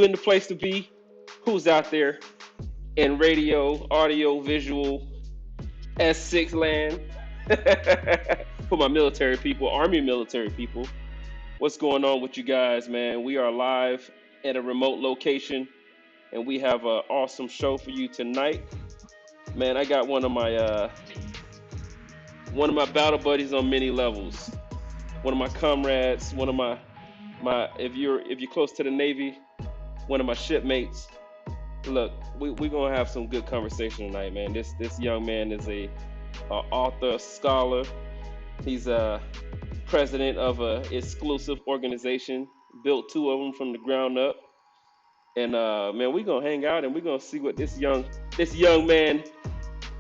in the place to be? Who's out there in radio, audio, visual, S6 land? For my military people, Army military people, what's going on with you guys, man? We are live at a remote location, and we have an awesome show for you tonight. Man, I got one of my battle buddies on many levels. One of my comrades, one of my if you're close to the Navy, one of my shipmates. Look, we gonna have some good conversation tonight, man. This young man is a author, a scholar. He's a president of a exclusive organization, built two of them from the ground up. And man, we gonna hang out and we gonna see what this young man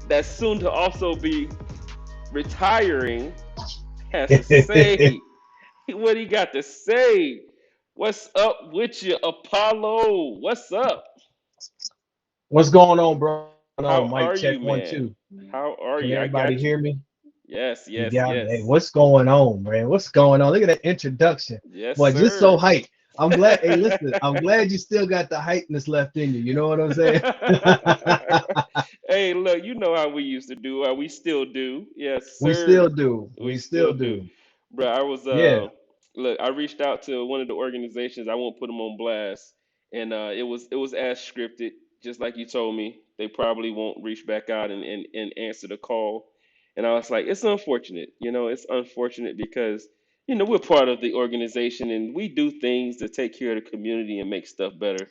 that's soon to also be retiring has to say. What he got to say? What's up with you, Apollo? What's up? What's going on, bro? How Mic are check you, one, man? two. How are Can you? I everybody got you. hear me? Yes, You yes, got me. Hey, yes. what's going on, man? What's going on? Look at that introduction. Yes, Boy, just so sir. hype. I'm glad. Hey, listen, I'm glad you still got the hypeness left in you. You know what I'm saying? Hey, look, you know how we used to do, how we still do. Yes, We sir. still do. We We still still do. do. Bro, I was Yeah. look, I reached out to one of the organizations. I won't put them on blast, and it was as scripted, just like you told me. They probably won't reach back out and answer the call. And I was like, it's unfortunate, it's unfortunate because we're part of the organization and we do things to take care of the community and make stuff better.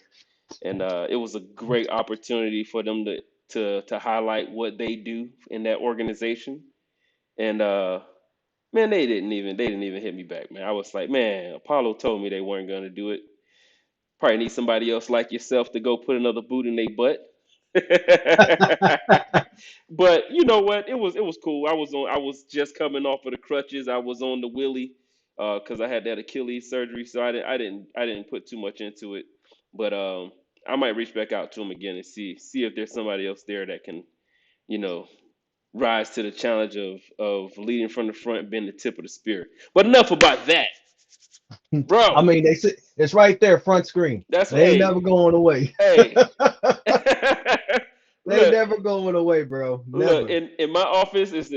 And it was a great opportunity for them to highlight what they do in that organization. And man, they didn't even hit me back, man. I was like, man, Apollo told me they weren't gonna do it. Probably need somebody else like yourself to go put another boot in their butt. But you know what? It was cool. I was just coming off of the crutches. I was on the wheelie because I had that Achilles surgery, so I didn't put too much into it. But I might reach back out to him again and see if there's somebody else there that can you know rise to the challenge of leading from the front, being the tip of the spear. But enough about that, I bro. mean, they sit. It's right there, front screen. That's They ain't hey, never going away. hey. They Look, never going away, bro. look. Never. In my office, it's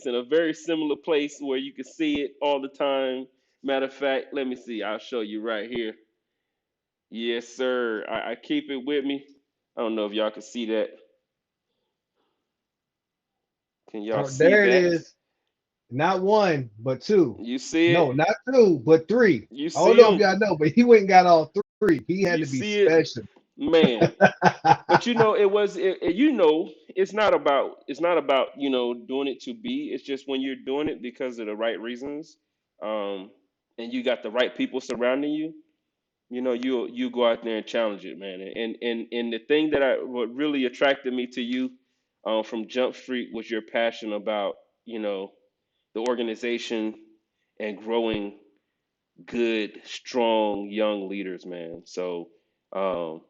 in a very similar place where you can see it all the time. Matter of fact, let me see. I'll show you right here. Yes, sir. I keep it with me. I don't know if y'all can see that. Can y'all Oh, see there it that? is. Not one, but two. You see it? No, not two, but three. You I don't see know if them? y'all know, but he went and got all three. He had to You be see it, special. man. But it's not about doing it to be. It's just when you're doing it because of the right reasons, um, and you got the right people surrounding you. You go out there and challenge it, man. And the thing what really attracted me to you, from Jump Street was your passion about you know the organization and growing good, strong young leaders, man. So. Um,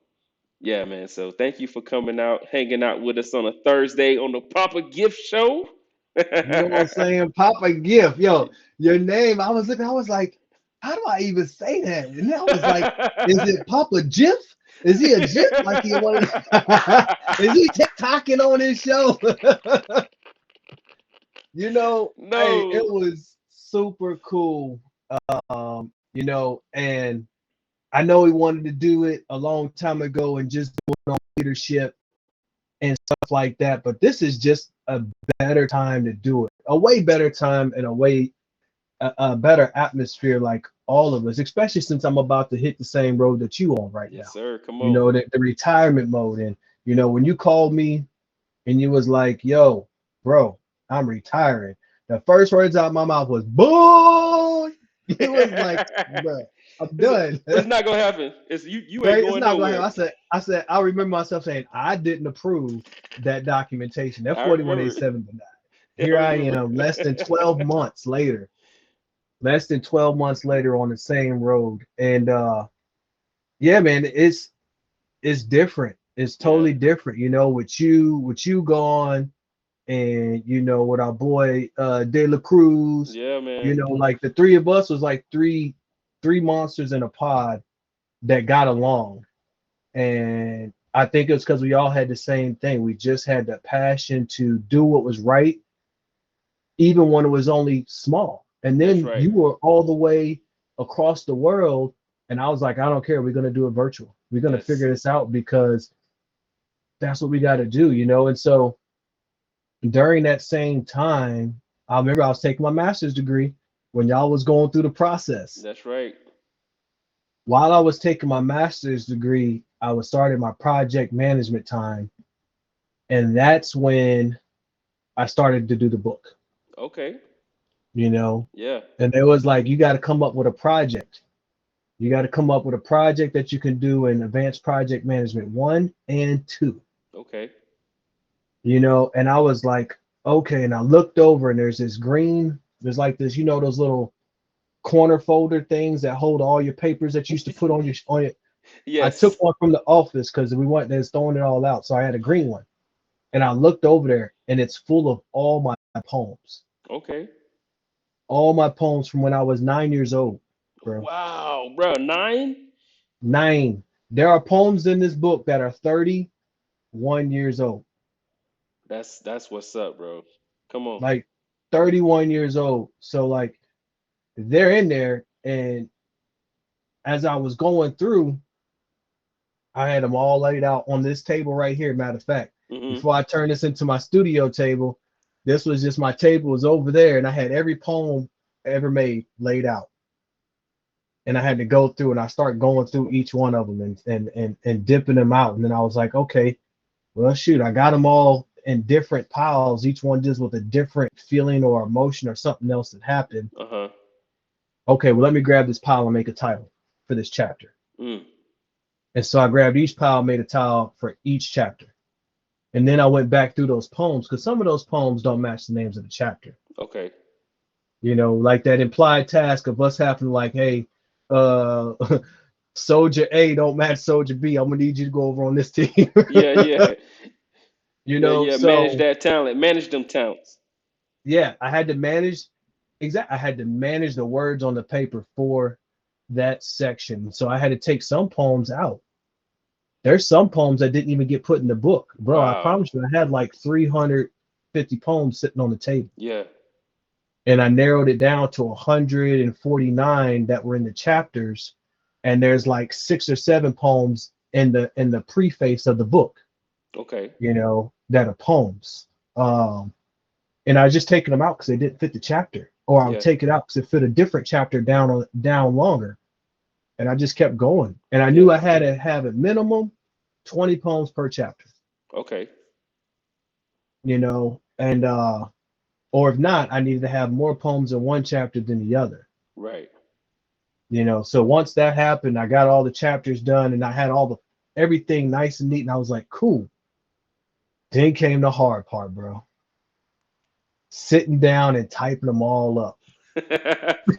yeah, man. So thank you for coming out, hanging out with us on a Thursday on the Papa Gift Show. You know what I'm saying? Papa Gift. Yo, your name. I was looking, I was like, how do I even say that? And I was like, is it Papa Jiff? Is he a Jiff? Like he wanted is he TikToking on his show? Hey, it No. was super cool. And I know he wanted to do it a long time ago and just do it on leadership and stuff like that. But this is just a better time to do it. A way better time and a better atmosphere, like all of us, especially since I'm about to hit the same road that you on right Yes, now. sir. Come You on. know, the retirement mode. And when you called me and you was like, yo, bro, I'm retiring. The first words out of my mouth was, boy. It was like, bro, I'm it's, done. it's not gonna happen. It's you ain't Right? It's going not gonna happen. nowhere. I said, I remember myself saying I didn't approve that documentation. That I remember. 4187 denied. I Here I remember. am, less than 12 months later on the same road. And yeah, man, it's different. It's Yeah. totally different, with you gone and with our boy De La Cruz, Yeah, man. like the three of us was like three monsters in a pod that got along. And I think it's because we all had the same thing. We just had the passion to do what was right, even when it was only small. And That's then right. you were all the way across the world, and I was like, I don't care. We're gonna do it virtual. We're gonna That's figure this out because that's what we got to do, you know. And so during that same time, I remember I was taking my master's degree when y'all was going through the process. that's right. While I was taking my master's degree, I was starting my project management time, and that's when I started to do the book, Okay. you know. Yeah. And it was like you got to come up with a project. You got to come up with a project that you can do in advanced project management 1 and 2, Okay. you know. And I was like, okay. And I looked over, and there's this green, there's like this, you know, those little corner folder things that hold all your papers that you used to put on your. I took Yes. one from the office because we went there's throwing it all out. So I had a green one. And I looked over there, and it's full of all my poems. Okay. All my poems from when I was 9 years old, bro. Wow, bro. 9? 9. There are poems in this book that are 31 years old. That's what's up, bro. Come on. Like 31 years old. So like they're in there, and as I was going through, I had them all laid out on this table right here. Matter of fact, Mm-hmm. before I turned this into my studio table, this was just my table was over there, and I had every poem ever made laid out. And I had to go through, and I start going through each one of them and dipping them out. And then I was like, okay, well, shoot, I got them all in different piles, each one just with a different feeling or emotion or something else that happened. Uh-huh. Okay, well, let me grab this pile and make a title for this chapter. Mm. And so I grabbed each pile, made a title for each chapter. And then I went back through those poems because some of those poems don't match the names of the chapter. Okay. You know, like that implied task of us having like, hey, uh Soldier A don't match Soldier B. I'm gonna need you to go over on this team. Yeah, yeah. You Yeah, know, yeah. Manage so that talent. Manage them talents. yeah, I had to manage I had to manage the words on the paper for that section. So I had to take some poems out. There's some poems that didn't even get put in the book. Bro, I Wow. promise you, I had like 350 poems sitting on the table. Yeah. And I narrowed it down to 149 that were in the chapters. And there's like 6 or 7 poems in the preface of the book, Okay. you know, that are poems. Um, and I was just taking them out because they didn't fit the chapter, or I would Yeah. take it out because it fit a different chapter down longer. And I just kept going. And I Yeah. knew I had to have a minimum 20 poems per chapter, Okay. you know, and or if not, I needed to have more poems in one chapter than the other. Right. You know, so once that happened, I got all the chapters done and I had all the everything nice and neat, and I was like, cool. Then came the hard part, bro. Sitting down and typing them all up.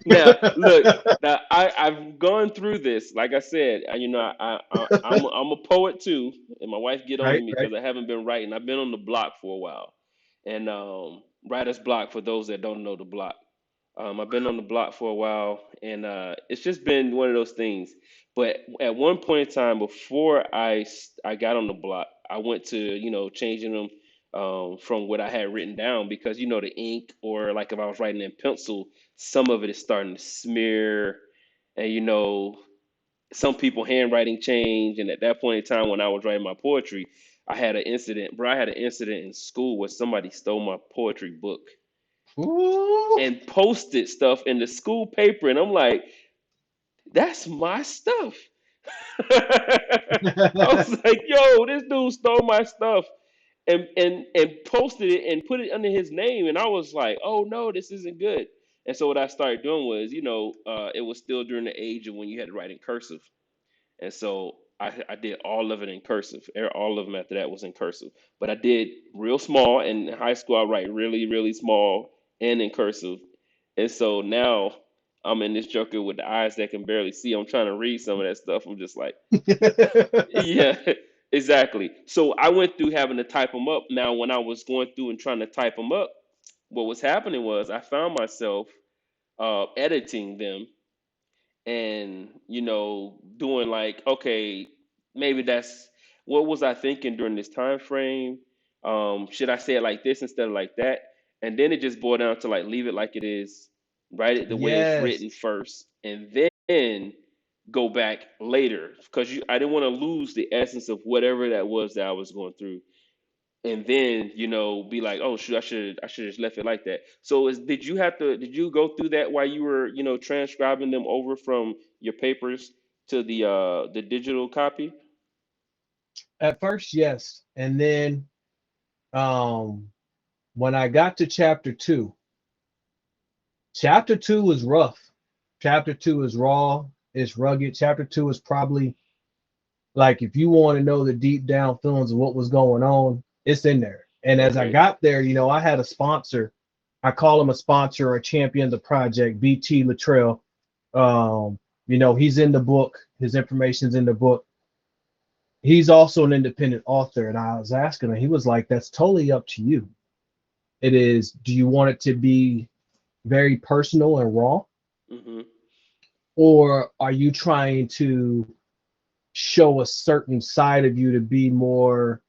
Now, look. Now, I've gone through this. Like I said, I'm a poet too, and my wife get on to Right, me right. because I haven't been writing. I've been on the block for a while, and writer's block for those that don't know the block. I've been on the block for a while, and it's just been one of those things. But at one point in time, before I got on the block, I went to changing them from what I had written down because the ink or like if I was writing in pencil, some of it is starting to smear, and some people handwriting change. And at that point in time, when I was writing my poetry, I had an incident, bro. I had an incident in school where somebody stole my poetry book Ooh. and posted stuff in the school paper, and I'm like, that's my stuff. I was like, yo, this dude stole my stuff and posted it and put it under his name, and I was like, oh no, this isn't good. And so what I started doing was, it was still during the age of when you had to write in cursive, and so I did all of it in cursive. All of them after that was in cursive. But I did real small. And in high school, I write really, really small and in cursive. And so now I'm in this joker with the eyes that can barely see. I'm trying to read some of that stuff. I'm just like, yeah, exactly. So I went through having to type them up. Now, when I was going through and trying to type them up, what was happening was I found myself editing them and doing like, okay, maybe that's what was I thinking during this time frame? Should I say it like this instead of like that? And then it just boiled down to like leave it like it is, write it the way it's Yes. written first, and then go back later because I didn't want to lose the essence of whatever that was that I was going through, and then be like, oh shoot, I should just left it like that. So did you go through that while you were transcribing them over from your papers to the digital copy? At first, yes. And then um when I got to chapter two was rough. Chapter two is raw, it's rugged. Chapter two is probably like if you want to know the deep down feelings of what was going on, it's in there. And as I Okay. got there, I had a sponsor. I call him a sponsor or a champion of the project, BT Latrell. He's in the book. His information's in the book. He's also an independent author. And I was asking him, he was like, that's totally up to you. It is, do you want it to be very personal and raw? Hmm. Or are you trying to show a certain side of you to be more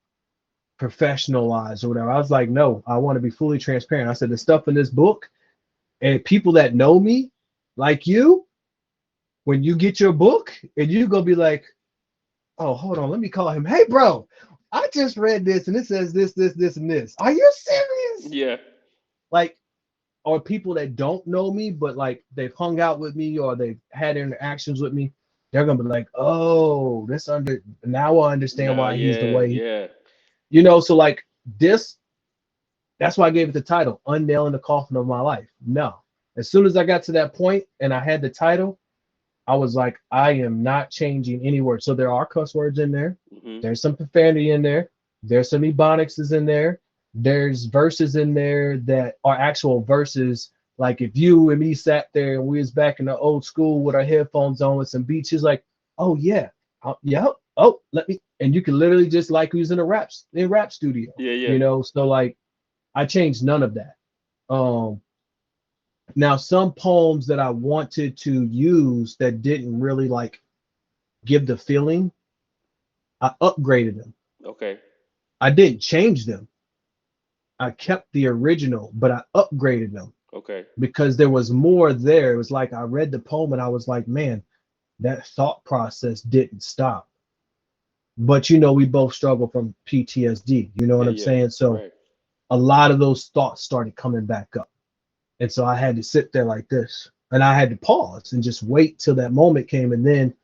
professionalized or whatever? I was like, no, I want to be fully transparent. I said, the stuff in this book and people that know me, like you, when you get your book and you go be like, oh, hold on, let me call him. Hey, bro, I just read this and it says this, this, this, and this. Are you serious? Yeah. Like, or people that don't know me, but like they've hung out with me or they've had interactions with me, they're gonna be like, oh, now I understand Nah. why he's the Yeah. way. Yeah. So like this, that's why I gave it the title, Unnailing the Coffin of My Life. No. As soon as I got to that point and I had the title, I was like, I am not changing any words. So there are cuss words in there. Hmm. There's some profanity in there. There's some ebonics in there. There's verses in there that are actual verses. Like if you and me sat there and we was back in the old school with our headphones on with some beats, she's like, oh yeah, yeah, oh let me, and you can literally just like who's in a rap studio, Yeah. Yeah. So like I changed none of that. Um, Now some poems that I wanted to use that didn't really like give the feeling, I upgraded them. Okay. I didn't change them. I kept the original, but I upgraded them Okay. because there was more there. It was like I read the poem and I was like, man, that thought process didn't stop. But we both struggle from PTSD. You know what Yeah. I'm Yeah. saying? So Right. a lot of those thoughts started coming back up. And so I had to sit there like this. And I had to pause and just wait till that moment came. And then,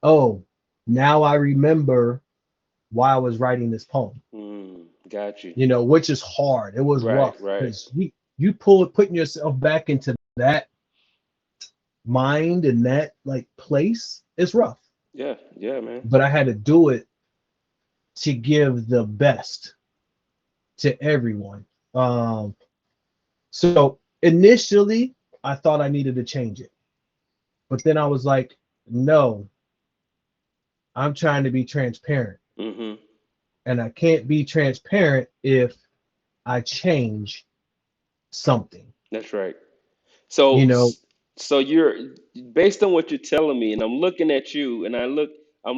oh, now I remember why I was writing this poem, Got you. which is hard. It was Right. rough Right. because you putting yourself back into that mind and that like place is rough. Yeah. Yeah, man. But I had to do it to give the best to everyone. So initially I thought I needed to change it. But then I was like, no, I'm trying to be transparent. Hmm. And I can't be transparent if I change something. That's right. You So, know, so you're based on what you're telling me, and I'm looking at you, and I'm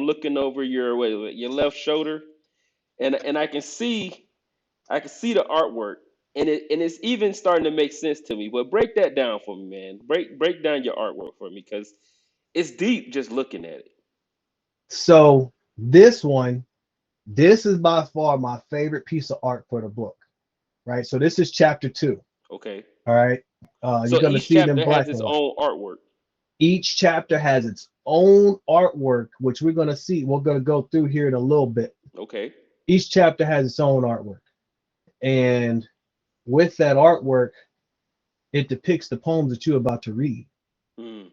looking over your left shoulder, and I can see the artwork, and it's even starting to make sense to me. But break that down for me, man. Break down your artwork for me, because it's deep just looking at it. so this is by far my favorite piece of art for the book, right? So this is chapter 2. Okay. All right. You're So gonna each see it in chapter has black its and white. own artwork. Each chapter has its own artwork, which we're gonna see. We're gonna go through here in a little bit. Okay. Each chapter has its own artwork. And with that artwork, it depicts the poems that you're about to read. Mm.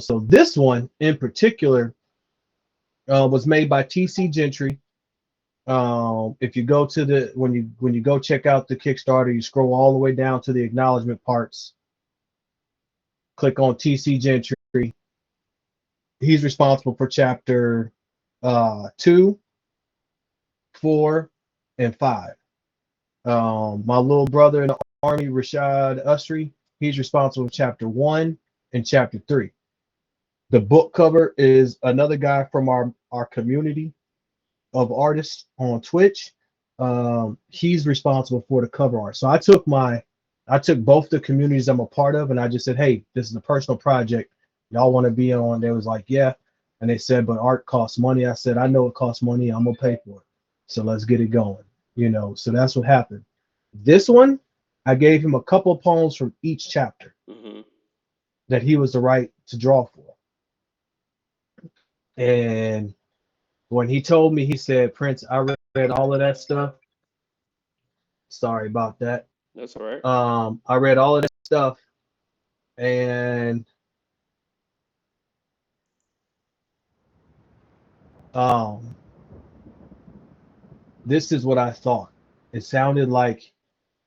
So this one in particular was made by TC Gentry. If you go to the when you go check out the Kickstarter, you scroll all the way down to the acknowledgement parts, click on TC Gentry. He's responsible for chapter 2, 4, and 5. My little brother in the army, Rashad Usry, he's responsible for chapter 1 and chapter 3. The book cover is another guy from our community. of artists on Twitch. He's responsible for the cover art. So I took both the communities I'm a part of, and I just said, hey, this is a personal project. Y'all want to be on? They was like, yeah. And they said, but art costs money. I said, I know it costs money. I'm gonna pay for it. So let's get it going. So that's what happened. This one, I gave him a couple of poems from each chapter Hmm. that he was the right to draw for. And when he told me, he said, Prince, I read all of that stuff. Sorry about that. That's all right. I read all of that stuff, and um, this is what I thought. It sounded like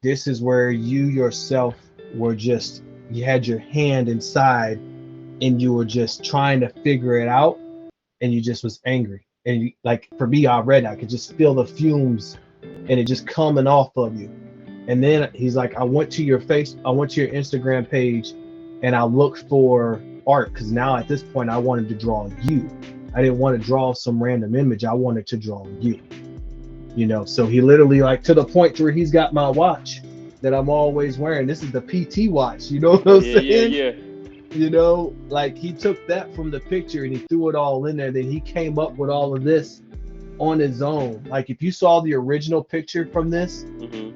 this is where you yourself were just, you had your hand inside and you were just trying to figure it out, and you just was angry. And you, like for me, I read, I could just feel the fumes and it just coming off of you. And then he's like, I went to your Instagram page and I looked for art because now at this point I wanted to draw you. I didn't want to draw some random image. I wanted to draw you. So he literally, like, to the point where he's got my watch that I'm always wearing. This is the PT watch. You know what Oh I'm yeah, yeah, saying? yeah. Like he took that from the picture and he threw it all in there. Then he came up with all of this on his own. Like if you saw the original picture from this, Hmm.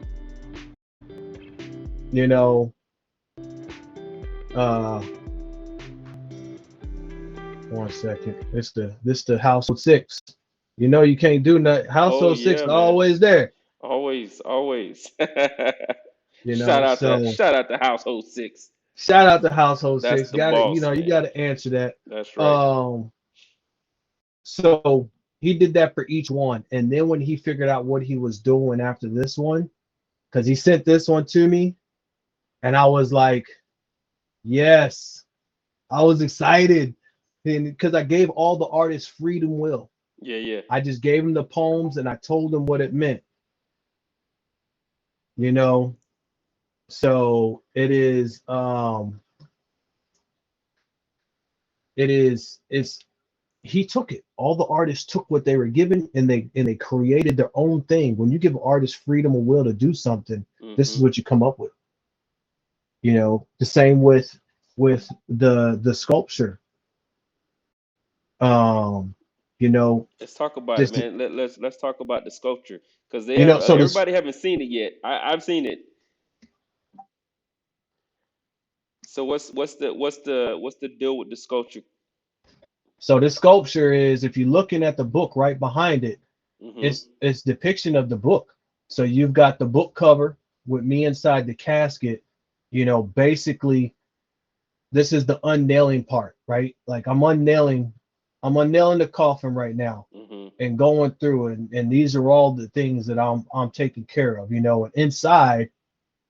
you know, uh, one second. This the household six. You can't do nothing. Oh Household six yeah, man. always there. Always, always. So Shout out to Household Six. shout out to household That's six. the Got it. boss, You man. got to answer that. That's right. Um, so he did that for each one, and then when he figured out what he was doing after this one, because he sent this one to me, and I was like, yes, I was excited, and because I gave all the artists freedom will. Yeah, yeah. I just gave them the poems and I told them what it meant, you know. So it's he took it. All the artists took what they were given and they created their own thing. When you give artists freedom of will to do something, this is Hmm. what you come up with. The same with the sculpture. Um, you know, Let's talk about it, just man. Let's talk about the sculpture because they have so this everybody haven't seen it yet. I've seen it. So what's the deal with the sculpture? so this sculpture is, if you're looking at the book right behind it, Hmm. it's depiction of the book. So you've got the book cover with me inside the casket. Basically this is the unnailing part, right? Like I'm unnailing the coffin right now Hmm. and going through it. And these are all the things that I'm taking care of, and inside,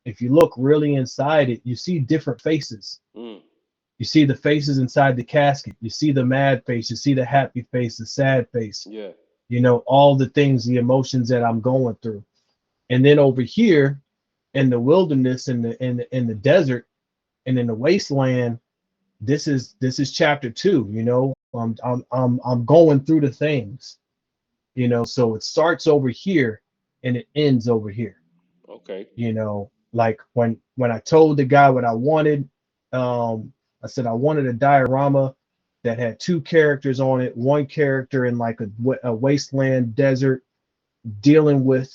if you look really inside it, you see different faces. Mm. You see the faces inside the casket. You see the mad face. You see the happy face, the sad face. Yeah. All the things, the emotions that I'm going through. And then over here in the wilderness, in the desert, and in the wasteland, this is chapter 2. I'm going through the things. So it starts over here and it ends over here. Okay. Like when I told the guy what I wanted, I said I wanted a diorama that had two characters on it. One character in like a wasteland desert dealing with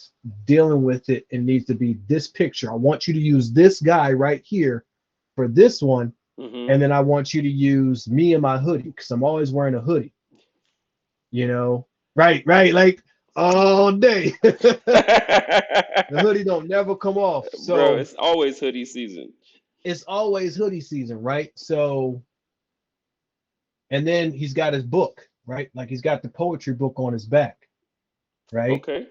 it, and needs to be this picture. I want you to use this guy right here for this one, Hmm. and then I want you to use me in my hoodie because I'm always wearing a hoodie. You know, right, like all day. The hoodie don't never come off. Bro, So it's always hoodie season. it's always hoodie season, right? So, and then he's got his book, right? Like he's got the poetry book on his back, right? Okay.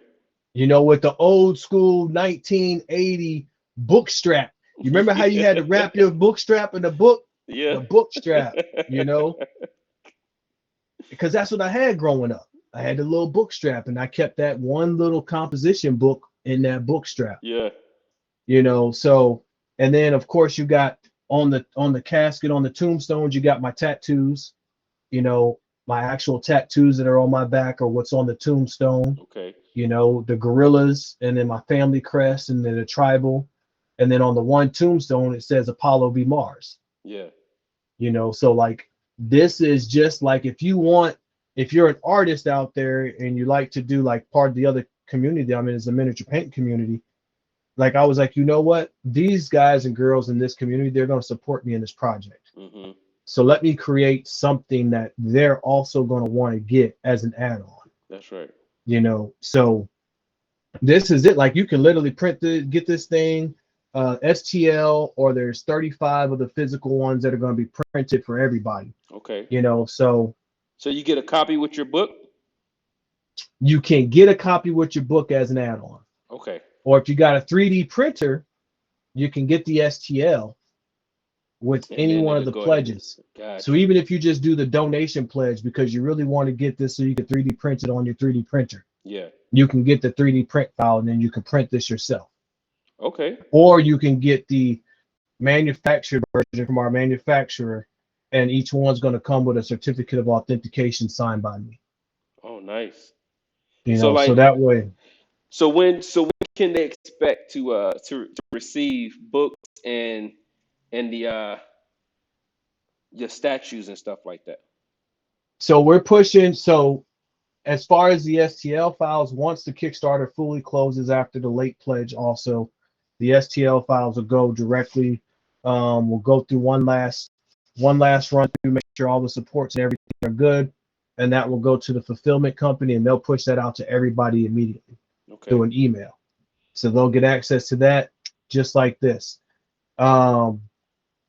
With the old school 1980 book strap. You remember how you had to wrap your book strap in the book? Yeah. The book strap, you know, because that's what I had growing up. I had the little book strap, and I kept that one little composition book in that book strap. Yeah. So, and then of course you got on the casket, on the tombstones, you got my tattoos. You know, my actual tattoos that are on my back or what's on the tombstone, Okay. you know, the gorillas, and then my family crest, and then the tribal. And then on the one tombstone, it says Apollo v Mars, Yeah. you know. So, like, this is just like if you're an artist out there and you like to do like part of the other community I'm in is the miniature paint community. Like, I was like, you know what? These guys and girls in this community, they're going to support me in this project. Mhm. So let me create something that they're also going to want to get as an add-on, That's right. you know. So this is it. Like, you can literally get this thing STL, or there's 35 of the physical ones that are going to be printed for everybody, Okay. you know. So So you get a copy with your book? you can get a copy with your book as an add-on. Okay. Or if you got a 3D printer, you can get the STL with And any then one of it'll the go ahead and pledges. So got you. even if you just do the donation pledge because you really want to get this so you can 3D print it on your 3D printer, Yeah. you can get the 3D print file and then you can print this yourself. Okay. Or you can get the manufactured version from our manufacturer, and each one's going to come with a certificate of authentication signed by me. Oh, nice. You So know, so like that way. so when can they expect to receive books and the statues and stuff like that? So we're pushing. So as far as the STL files, once the Kickstarter fully closes after the late pledge, also the STL files will go directly. We'll go through one last run through, make sure all the supports and everything are good, and that will go to the fulfillment company, and they'll push that out to everybody immediately Okay. through an email. So they'll get access to that just like this. Um,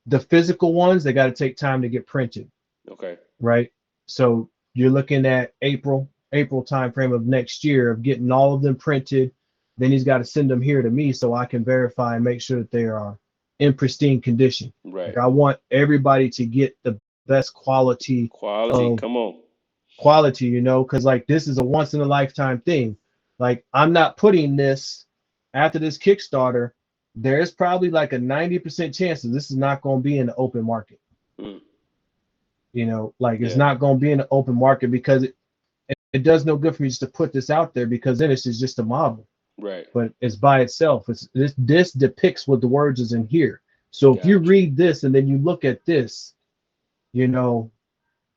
the physical ones, they got to take time to get printed, Okay. right? So you're looking at April timeframe of next year of getting all of them printed. Then he's got to send them here to me so I can verify and make sure that they are in pristine condition. Like, Right. I want everybody to get the best quality Quality. of Come on. quality, you know, because like this is a once in a lifetime thing. Like, I'm not putting this after this Kickstarter. There's probably like a 90% chance that this is not going to be in the open market. Mm. You know, like, it's Yeah. not going to be in the open market because it does no good for me just to put this out there because then it's just a model, Right. but it's by itself. This depicts what the words is in here. So if you Got you. read this and then you look at this, you know,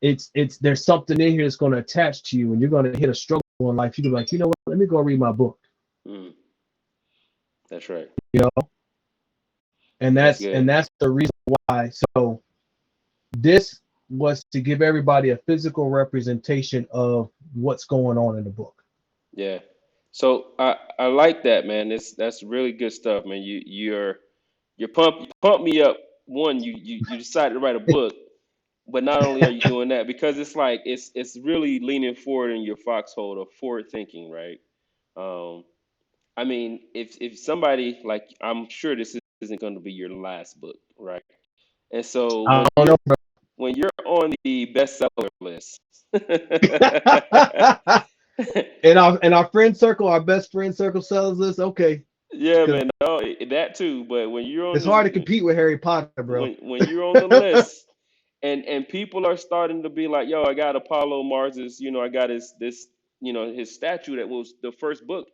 it's there's something in here that's going to attach to you, and you're going to hit a struggle in life. You can be like, you know what? Let me go read my book. Mm. That's right. You know, and That's that's good. and that's the reason why. So this was to give everybody a physical representation of what's going on in the book. Yeah. So I like that, man. That's really good stuff, man. You pump me up. One, you decided to write a book, but not only are you doing that, because it's like it's really leaning forward in your foxhole or forward thinking, right? Um, I mean, if somebody like I'm sure this isn't going to be your last book, right? And so I don't know. when you're on the bestseller list, In our friend circle, our best friend circle sells this. Okay, yeah, because man, no, that too. But when you're on it's this, hard to compete with Harry Potter, bro. when you're on the list, and people are starting to be like, yo, I got Apollo Mars's, I got this, his statue that was the first book,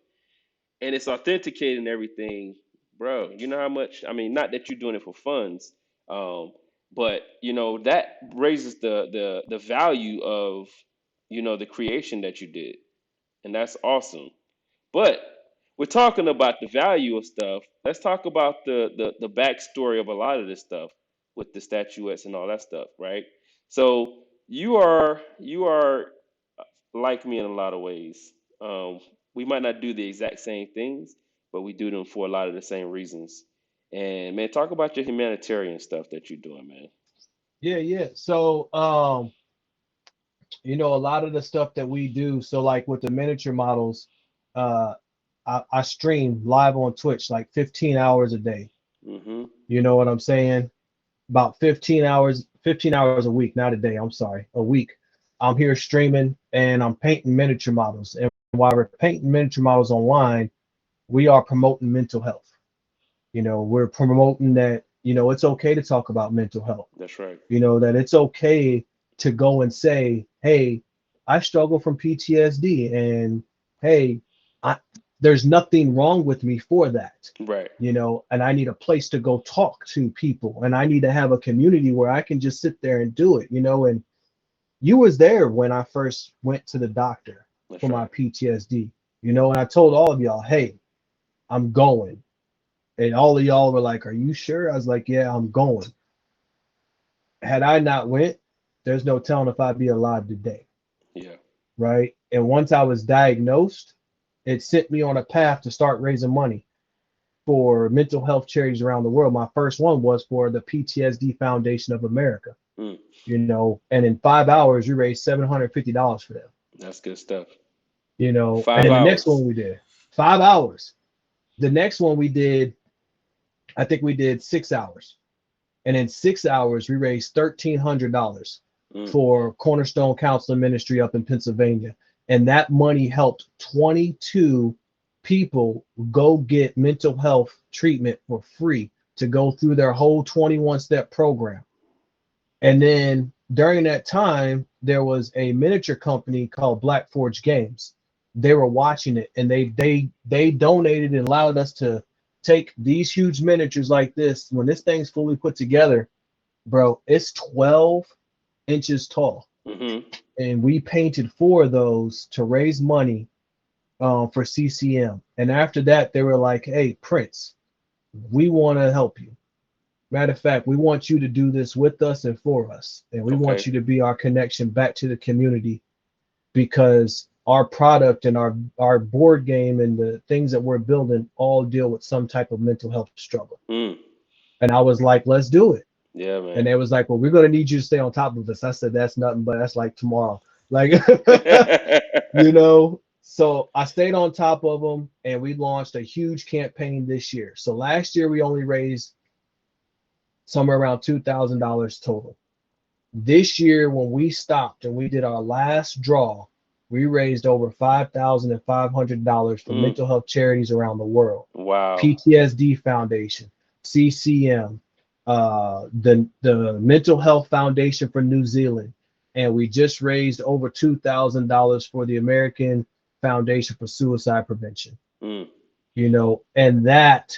and it's authenticated and everything, bro. You know how much? I mean, not that you're doing it for funds, um, but that raises the value of the creation that you did, and that's awesome. But we're talking about the value of stuff. Let's talk about the backstory of a lot of this stuff with the statuettes and all that stuff, right? So you are like me in a lot of ways. Um, we might not do the exact same things, but we do them for a lot of the same reasons. And man, talk about your humanitarian stuff that you're doing, man. Yeah, yeah. So, a lot of the stuff that we do. So, like with the miniature models, uh, I stream live on Twitch like 15 hours a day. Mm-hmm. You know what I'm saying? About 15 hours a week, not a day. I'm sorry, a week. I'm here streaming and I'm painting miniature models. And while we're painting miniature models online, we are promoting mental health. We're promoting that, it's okay to talk about mental health. That's right. That it's okay. to go and say, hey, I struggle from PTSD, and hey, I, there's nothing wrong with me for that, Right. and I need a place to go talk to people, and I need to have a community where I can just sit there and do it, and you was there when I first went to the doctor That's for my right. PTSD, and I told all of y'all, hey, I'm going. And all of y'all were like, are you sure? I was like, yeah, I'm going. Had I not went, there's no telling if I'd be alive today, Yeah. right? And once I was diagnosed, it sent me on a path to start raising money for mental health charities around the world. My first one was for the PTSD Foundation of America, Mm. and in 5 hours, we raised $750 for them, That's good stuff. and Five then the next hours. one we did 5 hours. The next one we did, I think we did 6 hours. And in 6 hours, we raised $1,300 Mm. for Cornerstone Counseling Ministry up in Pennsylvania. And that money helped 22 people go get mental health treatment for free to go through their whole 21-step program. And then during that time, there was a miniature company called Black Forge Games. They were watching it, and they donated and allowed us to take these huge miniatures like this. When this thing's fully put together, bro, it's 12 inches tall, Mm-hmm. and we painted 4 of those to raise money for CCM. And after that, they were like, "Hey, Prince, we want to help you. Matter of fact, we want you to do this with us and for us, and we want Okay. you to be our connection back to the community because our product and our board game and the things that we're building all deal with some type of mental health struggle." Mm. And I was like, "Let's do it." Yeah, And man. they was like, "Well, we're gonna need you to stay on top of this." I said, "That's nothing, but that's like tomorrow." Like, So I stayed on top of them, and we launched a huge campaign this year. So last year we only raised somewhere around $2,000 total. This year, when we stopped and we did our last draw, we raised over $5,500 for Mm. mental health charities around the world. Wow. PTSD Foundation, CCM, the Mental Health Foundation for New Zealand, and we just raised over $2,000 for the American Foundation for Suicide Prevention. Mm. And that,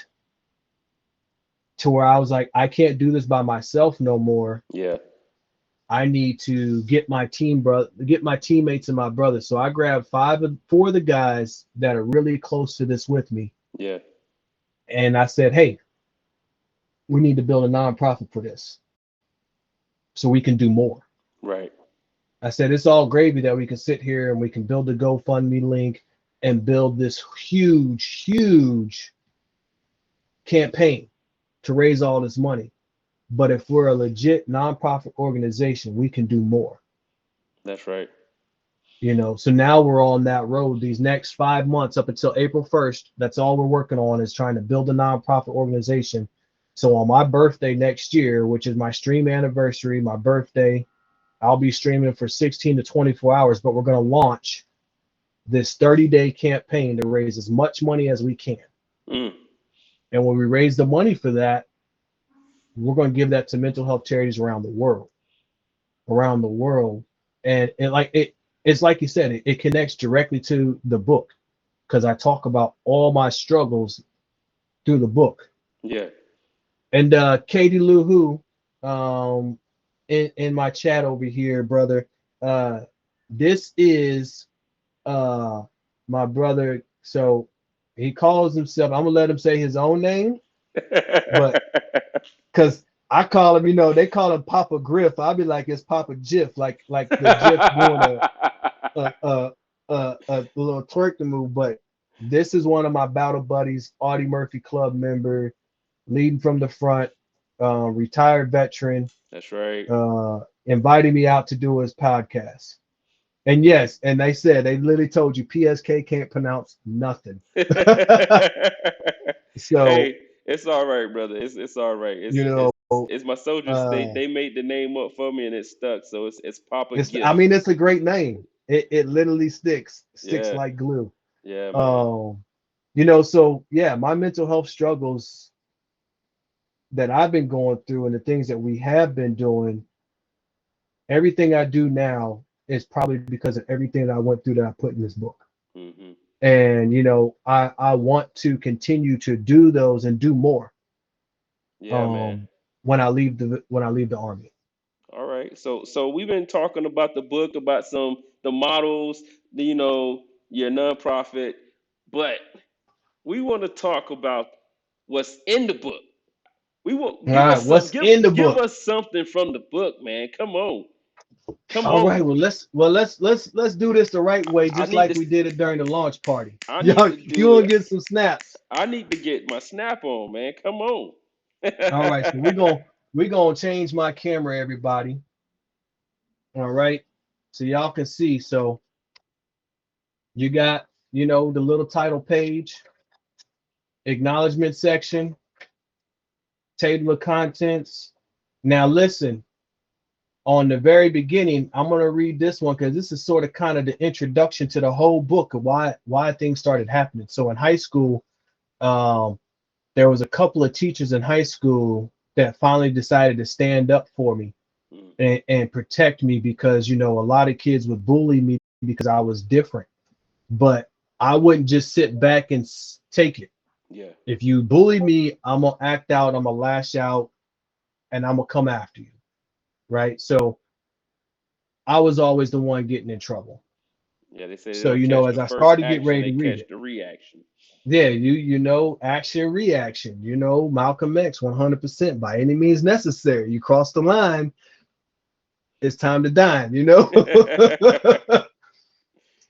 to where I was like, I can't do this by myself no more. Yeah. I need to get my teammates and my brothers. So I grabbed 4 of the guys that are really close to this with me, Yeah. and I said, "Hey, we need to build a nonprofit for this, so we can do more." Right. I said, "It's all gravy that we can sit here and we can build a GoFundMe link and build this huge, huge campaign to raise all this money. But if we're a legit nonprofit organization, we can do more." That's right. So now we're on that road these next 5 months up until April 1st. That's all we're working on, is trying to build a nonprofit organization. So on my birthday next year, which is my stream anniversary, my birthday, I'll be streaming for 16 to 24 hours, but we're going to launch this 30-day campaign to raise as much money as we can. Mm. And when we raise the money for that, we're going to give that to mental health charities around the world. And it's like you said, it connects directly to the book, because I talk about all my struggles through the book. Yeah. And Katie Lou Who, in my chat over here, brother, uh, this is my brother. So he calls himself, I'm gonna let him say his own name, but because I call him, they call him Papa Griff. I'll be like, it's Papa Jiff, like the Jiff doing a a a little twerk move. But this is one of my battle buddies, Audie Murphy Club member, leading from the front, retired veteran, That's right. invited me out to do his podcast. And yes, and they literally told you PSK can't pronounce nothing. So, Hey, it's all right, brother. It's all right. you know, It's my soldiers. uh, They made the name up for me and it stuck. So it's Papa I Gift. mean, it's a great name. It literally sticks Yeah. like glue. Yeah, man. Um, so yeah, my mental health struggles that I've been going through and the things that we have been doing, everything I do now is probably because of everything that I went through that I put in this book. Hmm. And I want to continue to do those and do more Yeah, man. um when I leave the army. All right. So we've been talking about the book, about some the models, your nonprofit, but we want to talk about what's in the book. We want All give right, us some what's in the give book? us something from the book, man. Come on. Come All right, on. well let's do this the right way, I just need like to we did it during the launch party. I need Y'all, to you do want to it. get some snaps? I need to get my snap on, man. Come on. All right, so we gonna change my camera, everybody. All right, so y'all can see. So you got the little title page, acknowledgement section, table of contents. Now listen, on the very beginning, I'm gonna read this one because this is sort of kind of the introduction to the whole book of why things started happening. So in high school, um, there was a couple of teachers in high school that finally decided to stand up for me Mm, and protect me because a lot of kids would bully me because I was different. But I wouldn't just sit back and take it. yeah. If you bully me, I'm gonna act out, I'm gonna lash out, and I'm gonna come after you, right? So I was always the one getting in trouble. Yeah, they say they So don't catch the as I first started to get action, ready they to read catch it, the reaction. yeah, action reaction. Malcolm X, 100% by any means necessary. You cross the line, it's time to dine.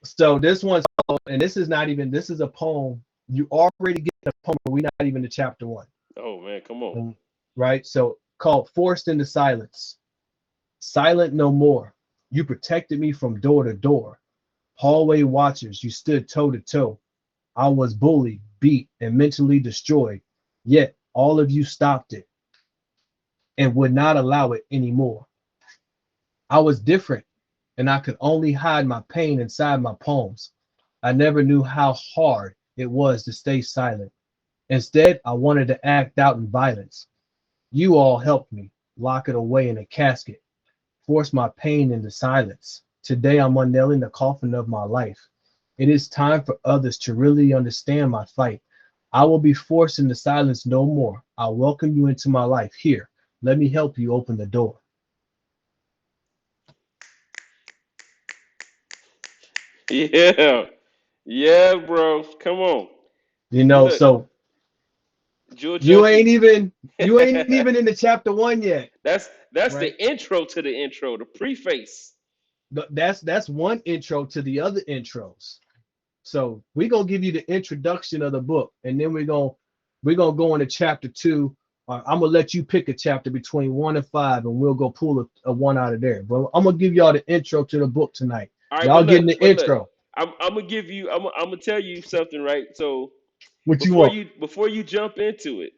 So this one's and this is not even this is a poem. You already get the poem, but we're not even to chapter one. Oh man, come on. Right? So called Forced into Silence. Silent no more. You protected me from door to door. Hallway watchers, you stood toe to toe. I was bullied, beat, and mentally destroyed. Yet all of you stopped it and would not allow it anymore. I was different, and I could only hide my pain inside my poems. I never knew how hard it was to stay silent. Instead, I wanted to act out in violence. You all helped me lock it away in a casket, force my pain into silence. Today, I'm unnailing the coffin of my life. It is time for others to really understand my fight. I will be forced into silence no more. I welcome you into my life. Here, let me help you open the door. Yeah. Yeah, bro. Come on. Look, So Jewel you Junkie. ain't even you ain't even in the chapter one yet, That's right? the intro to the intro, the preface. That's one intro to the other intros. So we're gonna give you the introduction of the book, and then we're gonna go into chapter two. I'm gonna let you pick a chapter between 1 and 5, and we'll go pull a one out of there. But I'm gonna give y'all the intro to the book tonight. All right, Y'all getting the but look, intro. I'm gonna give you. I'm gonna tell you something, right? So What you want? before you jump into it,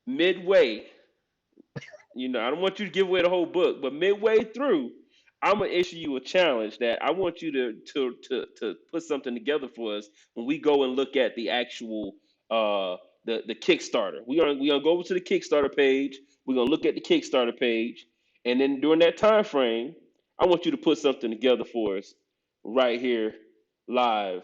midway, I don't want you to give away the whole book, but midway through, I'm gonna issue you a challenge that I want you to put something together for us when we go and look at the actual the Kickstarter. We gonna go over to the Kickstarter page. We're gonna look at the Kickstarter page, and then during that time frame, I want you to put something together for us right here live.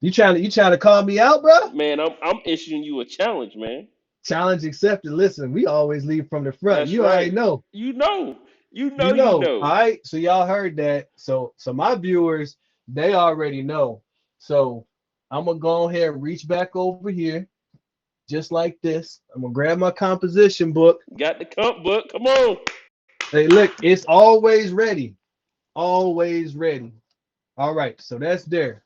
You trying to call me out, bro? Man, I'm issuing you a challenge, man. Challenge accepted. Listen, we always lead from the front. That's You already right. know. You know. You know You you know. know. All right. So y'all heard that. So my viewers, they already know. So I'm gonna go ahead and reach back over here, just like this. I'm gonna grab my composition book. Got the comp book. Come on. Hey, look, it's always ready. Always ready. All right, so that's there.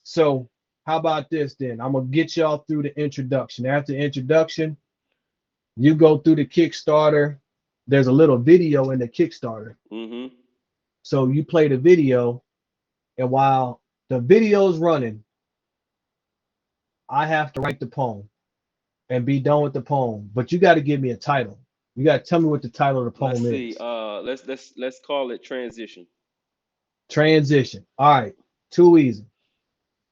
So how about this then? I'm gonna get y'all through the introduction. After the introduction, you go through the Kickstarter. There's a little video in the Kickstarter. Mm-hmm. So you play the video, and while the video's running, I have to write the poem and be done with the poem. But you got to give me a title. You got to tell me what the title of the Let's poem see. is. Let's call it transition. Transition. All right. Too easy.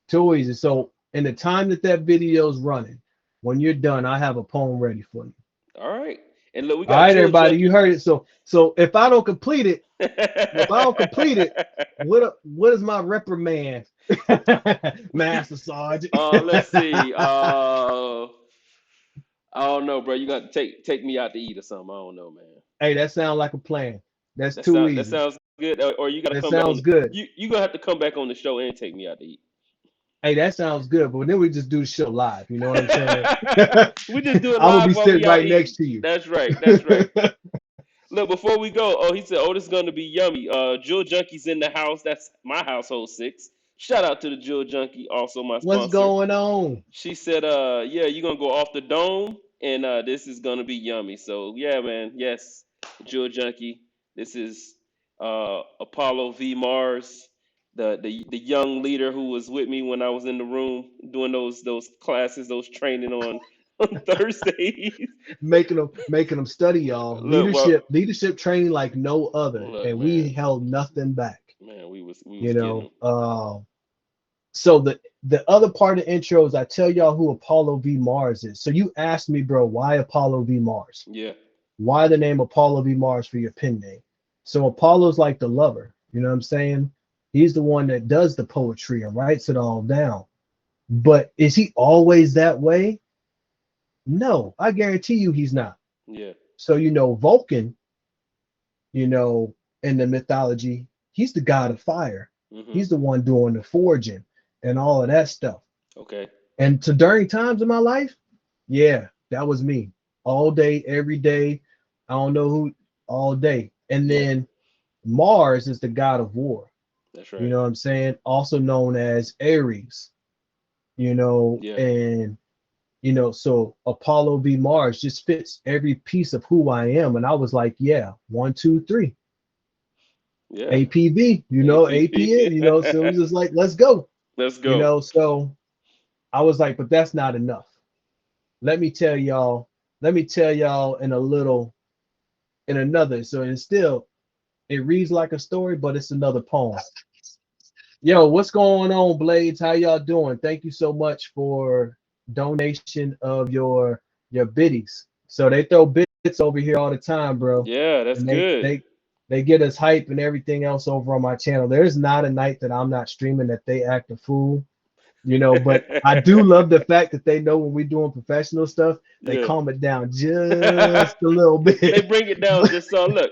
Too easy. So in the time that video's running, when you're done, I have a poem ready for you. All right. And look, we All got right, Jewel everybody, you Junkie. heard it. So if I don't complete it, what is my reprimand, Master Sergeant? Let's see. I don't know, bro. You got to take me out to eat or something. I don't know, man. Hey, that sounds like a plan. That's too That easy. sounds good. Or you got to That come back on sounds the good. you gonna have to come back on the show and take me out to eat. Hey, that sounds good. But then we just do the show live. You know what I'm saying? We just do it I'm gonna be live while sitting we out right eating. next to you. That's right. That's right. Look, before we go, oh, he said, "Oh, this is gonna be yummy." Jewel Junkie's in the house. That's my household six. Shout out to the Jewel Junkie, also my What's sponsor. going on? She said, yeah, you're gonna go off the dome, and this is gonna be yummy." So yeah, man, yes, Jewel Junkie. This is Apollo V Mars, the young leader who was with me when I was in the room doing those classes, those training on on Thursdays. Making them study, y'all. Look, well, Leadership training like no other, look, and we man, held nothing back. man, we You was getting know. them. So the other part of the intro is I tell y'all who Apollo V Mars is. So you asked me, bro, why Apollo V Mars? Yeah, Why the name Apollo V Mars for your pen name? So Apollo's like the lover. You know what I'm saying? He's the one that does the poetry and writes it all down. But is he always that way? No, I guarantee you he's not. yeah, So Vulcan, in the mythology, he's the god of fire. hmm, He's the one doing the forging and all of that stuff. okay, And to during times in my life, yeah, that was me. All day, every day. I don't know who, all day. And yeah, then Mars is the god of war. that's You right, know what I'm saying? Also known as Ares, yeah, and so Apollo v Mars just fits every piece of who I am. And I was like, yeah, 1, 2, 3. yeah, APV, APN, APP. so it was just like, let's go. Let's go. So I was like, but that's not enough. Let me tell y'all, in another. So it's still, it reads like a story, but it's another poem. Yo, what's going on, Blades? How y'all doing? Thank you so much for donation of your biddies. So they throw bits over here all the time, bro. Yeah, that's And they good. they they get us hype and everything else over on my channel. There's not a night that I'm not streaming that they act a fool. But I do love the fact that they know when we're doing professional stuff, they Yeah. calm it down just a little They bit. bring it down just so look.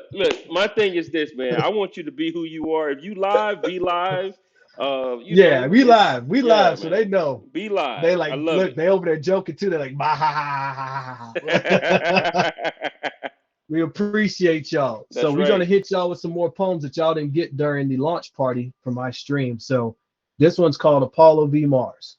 My thing is this, man. I want you to be who you are. If you live, be live. Yeah, we It's live. We yeah, live, so man. they know. Be They live. I like love look, it. they over there joking too. They're like, bah, ha, ha, ha, ha, ha. We appreciate y'all. So That's we're gonna right. hit y'all with some more poems that y'all didn't get during the launch party for my stream. So this one's called Apollo v Mars.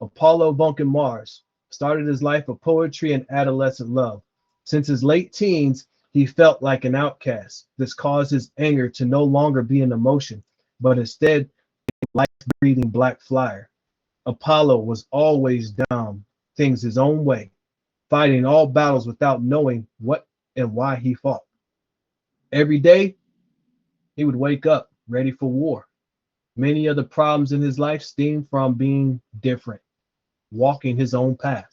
Apollo Vulcan Mars started his life of poetry and adolescent love. Since his late teens, he felt like an outcast. This caused his anger to no longer be an emotion, but instead a life-breathing black flyer. Apollo was always down things his own way, fighting all battles without knowing what and why he fought. Every day, he would wake up ready for war. Many of the problems in his life stemmed from being different, walking his own path.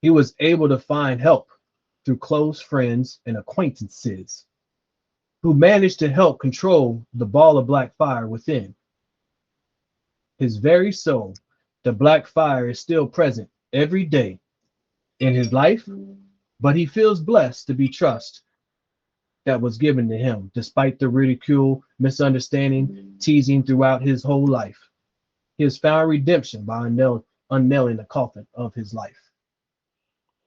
He was able to find help through close friends and acquaintances who managed to help control the ball of black fire within. His very soul, the black fire is still present every day in his life, but he feels blessed to be trust that was given to him, despite the ridicule, misunderstanding, teasing throughout his whole life. He has found redemption by unnailing the coffin of his life.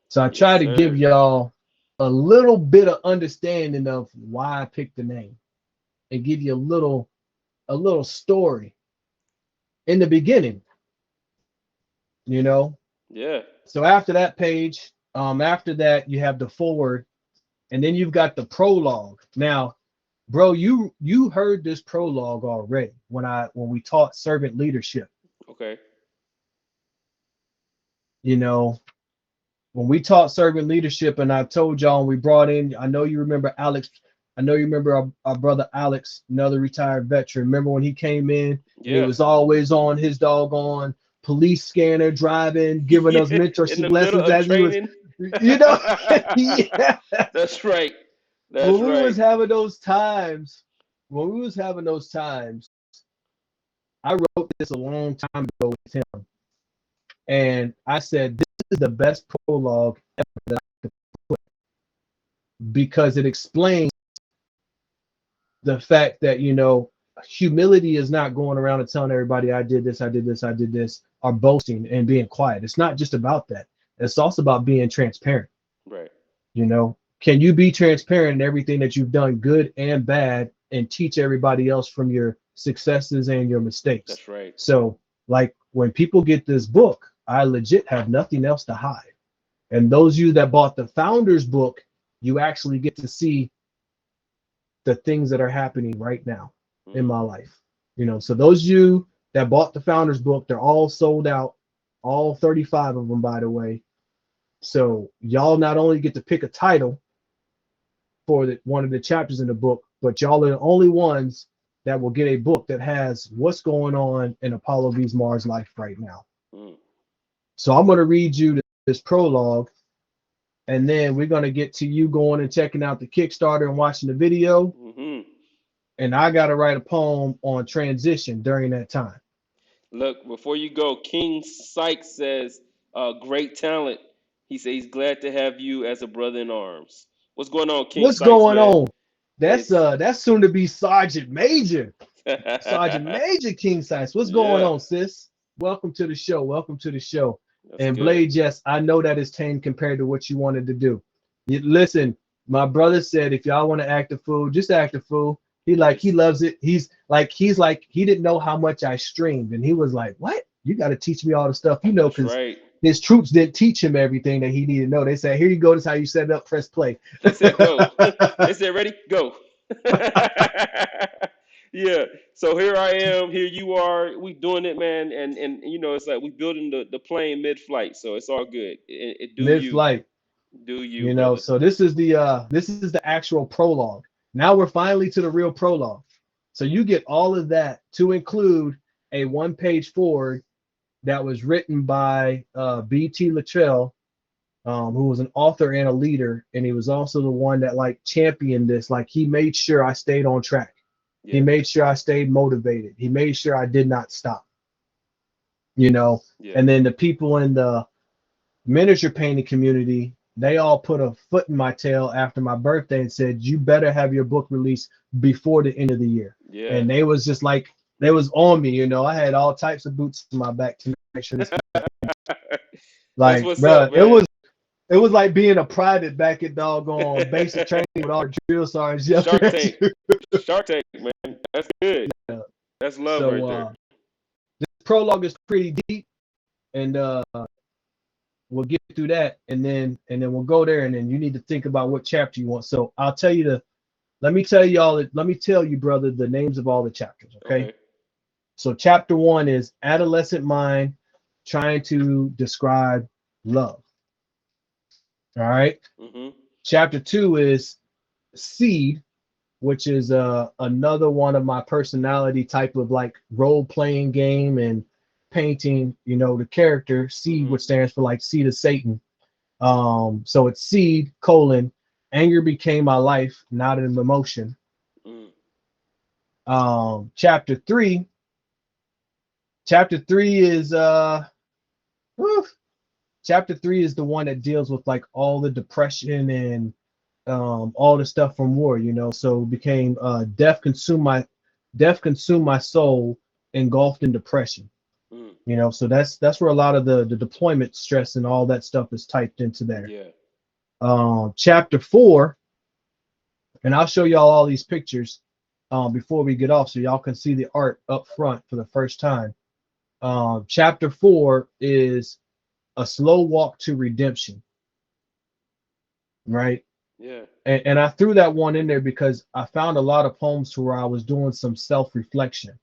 So I Yes, try to give sir. y'all a little bit of understanding of why I picked the name and give you a little story in the beginning, you know. Yeah. So after that page, after that you have the forward, and then you've got the prologue. Now, bro, you heard this prologue already when we taught servant leadership. Okay. You know, when we taught servant leadership, and I told y'all, and we brought in, I know you remember Alex. I know you remember our brother Alex, another retired veteran. Remember when he came in and he Yeah. was always on his doggone police scanner driving, giving us Yeah. In mentorship the middle lessons of as he was training. You know, yeah. That's right. That's When we right. was having those times, when we was having those times, I wrote this a long time ago with him, and I said this is the best prologue ever because it explains the fact that humility is not going around and telling everybody I did this, I did this, I did this, or boasting and being quiet. It's not just about that. It's also about being transparent. Right. Can you be transparent in everything that you've done, good and bad, and teach everybody else from your successes and your mistakes? That's right. So, like when people get this book, I legit have nothing else to hide. And those of you that bought the founder's book, you actually get to see the things that are happening right now in my life. So those of you that bought the founder's book, they're all sold out, all 35 of them, by the way. So y'all not only get to pick a title for one of the chapters in the book, but y'all are the only ones that will get a book that has what's going on in Apollo V's Mars life right now. Mm. So I'm going to read you this prologue, and then we're going to get to you going and checking out the Kickstarter and watching the video. Mm-hmm. And I got to write a poem on transition during that time. Look, before you go, King Sykes says, great talent. He says he's glad to have you as a brother in arms. What's going on, King What's Sykes, going man? on? That's It's that's soon to be Sergeant Major. Sergeant Major King Sykes. What's going yeah, on, sis? Welcome to the show. Welcome to the show. that's And good. Blade, yes, I know that is tame compared to what you wanted to do. Listen, my brother said if y'all want to act a fool, just act a fool. He Yes. loves it. He's like he didn't know how much I streamed, and he was like, "What? You got to teach me all the stuff That's because right. his troops didn't teach him everything that he needed to know. They said, here you go. This is how you set it up. Press play." They said go. They said ready, go. Yeah. So here I am. Here you are. We doing it, man. And it's like we building the plane mid-flight. So it's all good. It do you, Mid-flight. do you, brother. So this is the actual prologue. Now we're finally to the real prologue. So you get all of that to include a one-page forward that was written by B.T. Luttrell, who was an author and a leader, and he was also the one that championed this. Like he made sure I stayed on track. He Yeah. made sure I stayed motivated. He made sure I did not stop. Yeah. And then the people in the miniature painting community, they all put a foot in my tail after my birthday and said, you better have your book released before the end of the year. Yeah. And they was just like, they was on me, I had all types of boots in my back to make sure this, That's like, what's bro, up, it man. was it was like being a private back at doggone basic training with all the drill sergeants yelling Shark at Tank. you. Shark Tank, man. That's good. That's love right So there. this prologue is pretty deep, and we'll get through that, and then we'll go there, and then you need to think about what chapter you want. So I'll tell you let me tell you, brother, the names of all the chapters, okay? Okay. So chapter 1 is adolescent mind trying to describe love. All right. Mm-hmm. Chapter 2 is seed, which is another one of my personality type of like role playing game and painting, the character seed, Mm-hmm. which stands for like seed of Satan. So it's seed colon anger became my life, not an emotion. Mm. Chapter 3 is whew, chapter 3 is the one that deals with like all the depression and all the stuff from war, so it became death consumed my soul, engulfed in depression. Mm. So that's where a lot of the deployment stress and all that stuff is typed into there. Yeah. Chapter 4, and I'll show y'all all these pictures before we get off so y'all can see the art up front for the first time. Chapter 4 is a slow walk to redemption, right? Yeah. And I threw that one in there because I found a lot of poems where I was doing some self-reflection.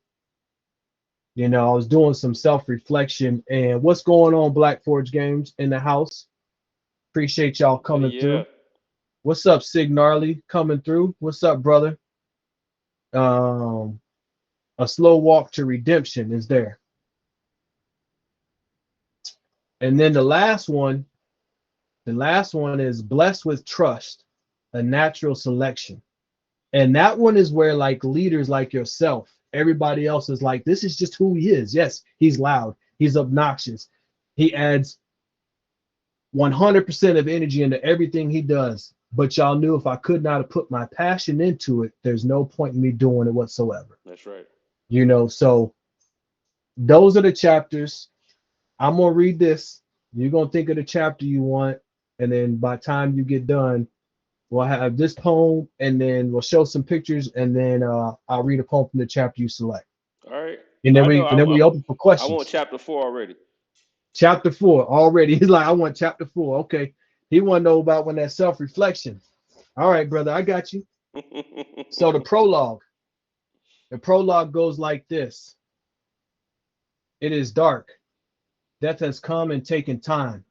I was doing some self-reflection. And what's going on, Black Forge Games in the house? Appreciate y'all coming Yeah. through. What's up, Sig Gnarly coming through? What's up, brother? A slow walk to redemption is there. And then the last one The last one is blessed with trust, a natural selection. And that one is where like leaders like yourself, everybody else is like, this is just who he is. Yes, he's loud, he's obnoxious. He adds 100% of energy into everything he does. But y'all knew if I could not have put my passion into it, there's no point in me doing it whatsoever. That's right. So those are the chapters. I'm gonna read this. You're gonna think of the chapter you want, and then by the time you get done, we'll have this poem, and then we'll show some pictures, and then I'll read a poem from the chapter you select, All right. and then I know. we open for I want questions. chapter 4 already. Chapter 4 already. He's like, I want chapter 4. Okay, he want to know about when that self-reflection. All right, brother, I got you. So the prologue. The prologue goes like this. It is dark. Death has come and taken time.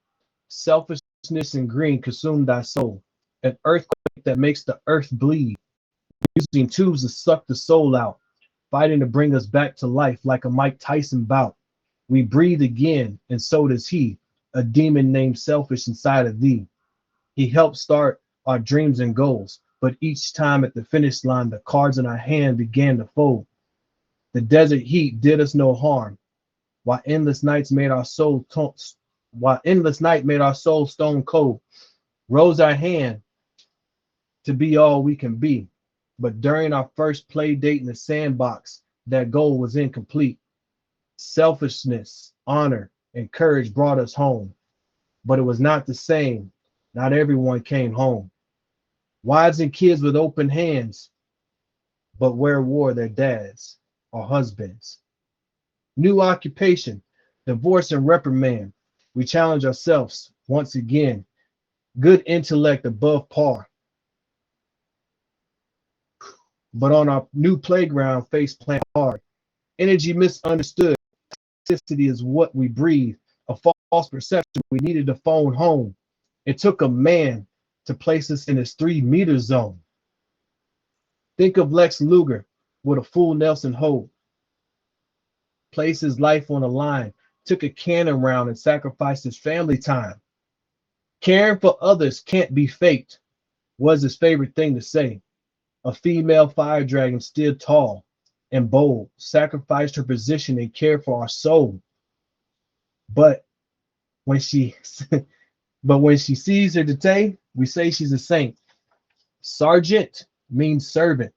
Selfishness and greed consume thy soul. An earthquake that makes the earth bleed, using tubes to suck the soul out, fighting to bring us back to life like a Mike Tyson bout. We breathe again, and so does he, a demon named selfish inside of thee. He helped start our dreams and goals, but each time at the finish line, the cards in our hand began to fold. The desert heat did us no harm, while endless nights made our soul while endless night made our soul stone cold. Rose our hand to be all we can be, but during our first play date in the sandbox, that goal was incomplete. Selfishness, honor, and courage brought us home, but it was not the same. Not everyone came home. Wives and kids with open hands, but where were their dads or husbands? New occupation, divorce and reprimand. We challenge ourselves once again. Good intellect above par, but on our new playground, face plant hard. Energy misunderstood. Toxicity is what we breathe. A false perception. We needed to phone home. It took a man to place us in his 3 meter zone. Think of Lex Luger with a full Nelson hold. Placed his life on the line. Took a cannon round and sacrificed his family time. Caring for others can't be faked, was his favorite thing to say. A female fire dragon stood tall and bold, sacrificed her position and cared for our soul. But when she but when she sees her today, we say she's a saint. Sergeant means servant.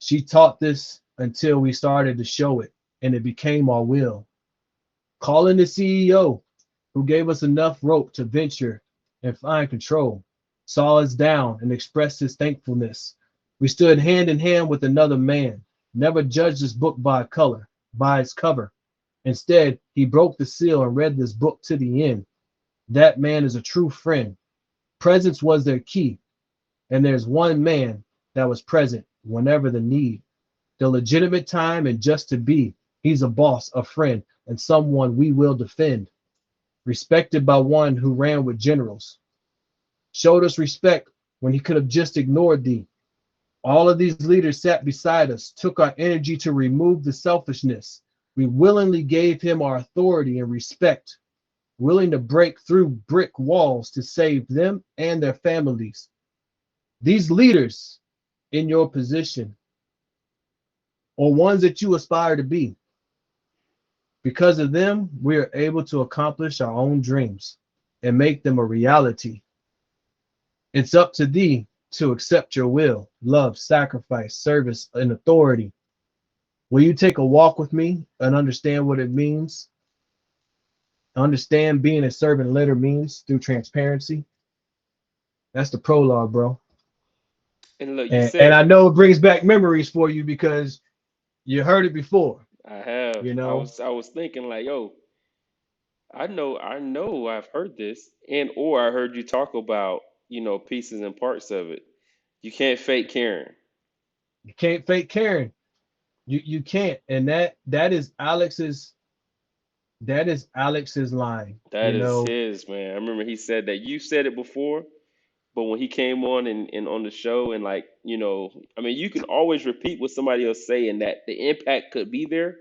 She taught this until we started to show it, and it became our will. Calling the CEO, who gave us enough rope to venture and find control, saw us down and expressed his thankfulness. We stood hand in hand with another man, never judged this book by color, by its cover. Instead, he broke the seal and read this book to the end. That man is a true friend. Presence was their key, and there's one man that was present whenever the need. The legitimate time and just to be. He's a boss, a friend, and someone we will defend. Respected by one who ran with generals. Showed us respect when he could have just ignored thee. All of these leaders sat beside us, took our energy to remove the selfishness. We willingly gave him our authority and respect, willing to break through brick walls to save them and their families. These leaders in your position, or ones that you aspire to be, because of them, we are able to accomplish our own dreams and make them a reality. It's up to thee to accept your will, love, sacrifice, service, and authority. Will you take a walk with me and understand what it means? Understand being a servant leader means through transparency. That's the prologue, bro. And look, And I know it brings back memories for you because you heard it before. I have. You I know, was I was thinking like, yo, I know I've heard this, and or I heard you talk about, pieces and parts of it. You can't fake caring. you can't fake caring. You can't. And that is Alex's line. That You is know, his, man. I remember he said that. You said it before, but when he came on and on the show and like, I mean, you can always repeat what somebody else say and that the impact could be there,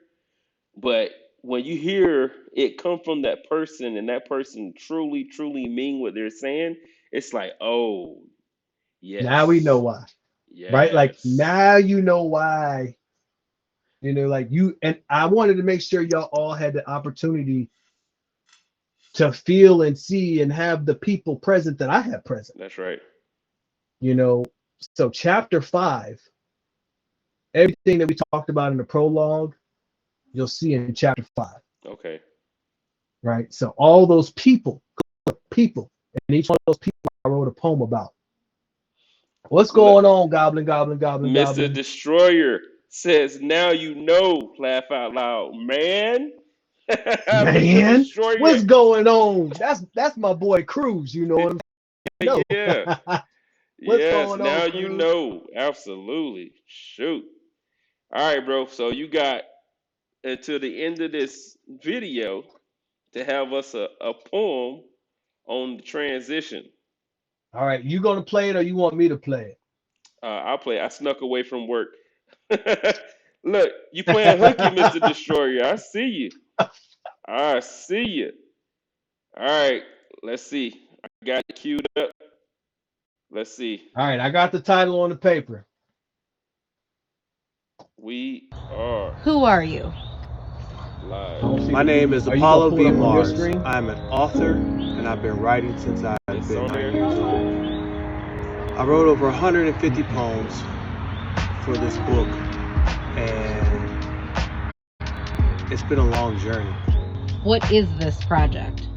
but when you hear it come from that person and that person truly, truly mean what they're saying, it's like, oh, Now we know yes, why, right? Like yes, now you know why. Like you and I wanted to make sure y'all all had the opportunity to feel and see and have the people present that I have present. that's right. You know, so chapter 5, everything that we talked about in the prologue, you'll see in chapter 5, Okay. right? So all those people, and each one of those people I wrote a poem about. What's Look, going on, Goblin, Goblin, Goblin, Mr. Goblin? Destroyer says, now you know, laugh out loud, man. Mr. Man, Destroyer, what's going on? That's my boy Cruz. You know what I'm saying? yeah. No. What's Yes, going on, now you Cruz? know. Absolutely. Shoot. All right, bro. So you got until the end of this video to have us a poem on the transition. All right, you gonna play it or you want me to play I'll play. I snuck away from work. Look, you playing hooky, Mr. it? Destroyer. I see you. I see you. All right, let's see. I got it queued up. Let's see. All right, I got the title on the paper. We are Who are you? I live. don't see My the name video. is Are you gonna Apollo pull it V. up on your Mars. screen? I'm an author, and I've been writing since I've It's been on 9 there. years old. I wrote over 150 poems for this book, and it's been a long journey. What is this project?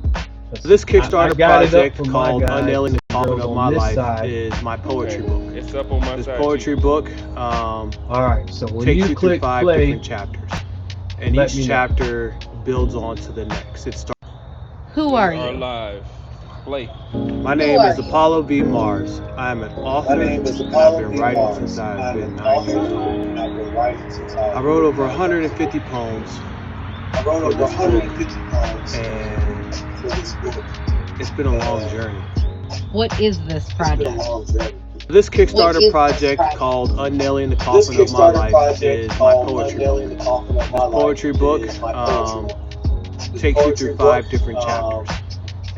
This Kickstarter I got it up project for my called guys. Unnailing the Coffin Girls of on My this Life side. is my poetry Okay. book. It's up on my This side. poetry too. book All right, so when takes you you through click 5 play, different chapters, and let each me know. chapter builds on to the next. It starts. Who We are are you? live. Play. My name is Apollo V. Mars. I'm an author, and I've been writing since I've been 9 years old. I wrote over 150 poems for this book, and it's been a long journey. What is this project? This Kickstarter project called Unnailing the Coffin of My Life is my poetry book. This poetry book takes you through 5 different chapters,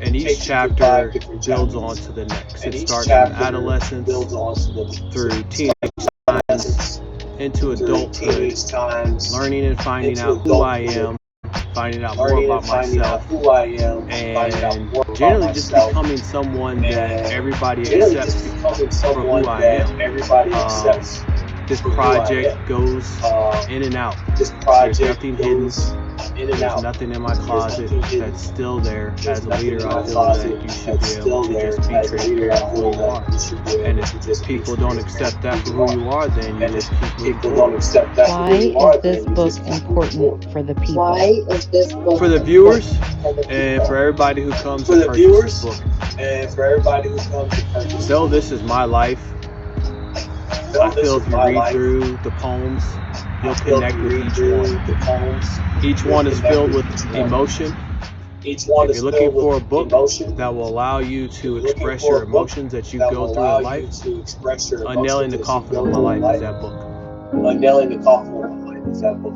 and each chapter builds on to the next. It starts from adolescence through teenage times into adulthood, learning and finding out who I am, finding out more about myself, and generally just becoming someone that everybody accepts for who I am. This project goes in and out. There's nothing hidden. There's nothing in my closet that's still there. As a leader, I feel that you should be able to just be transparent with who you are. And if people don't accept that for who you are, then you just keep moving forward. Why is this book important for the people? For the viewers and for everybody who comes to purchase this book. Though this is my life, I feel if you read through the poems, you'll connect with each one. Each one is filled with emotion. If you're looking for a book that will allow you to express your emotions that you go through in life, Unnailing the Coffin of My Life is that book. Unnailing the Coffin of My Life is that book.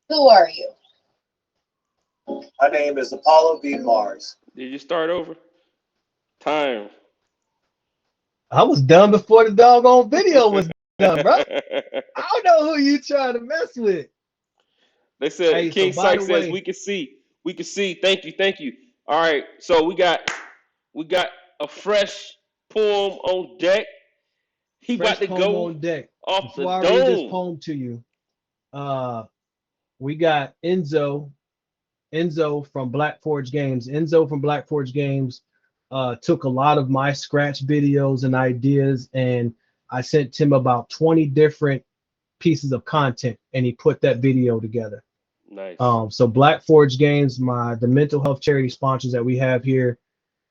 Who are you? My name is Apollo V. Mars. Did you start over? Time. I was done before the doggone video was done, bro. I don't know who you trying to mess with. They said Hey, so King by Sykes the says way, we can see. We can see. Thank you. Thank you. All right. So we got a fresh poem on deck. He about fresh to poem go on deck. off the Before I read this dome. poem to you, we got Enzo from Black Forge Games. Enzo from Black Forge Games took a lot of my scratch videos and ideas, and I sent him about 20 different pieces of content, and he put that video together. Nice. So Black Forge Games, the mental health charity sponsors that we have here,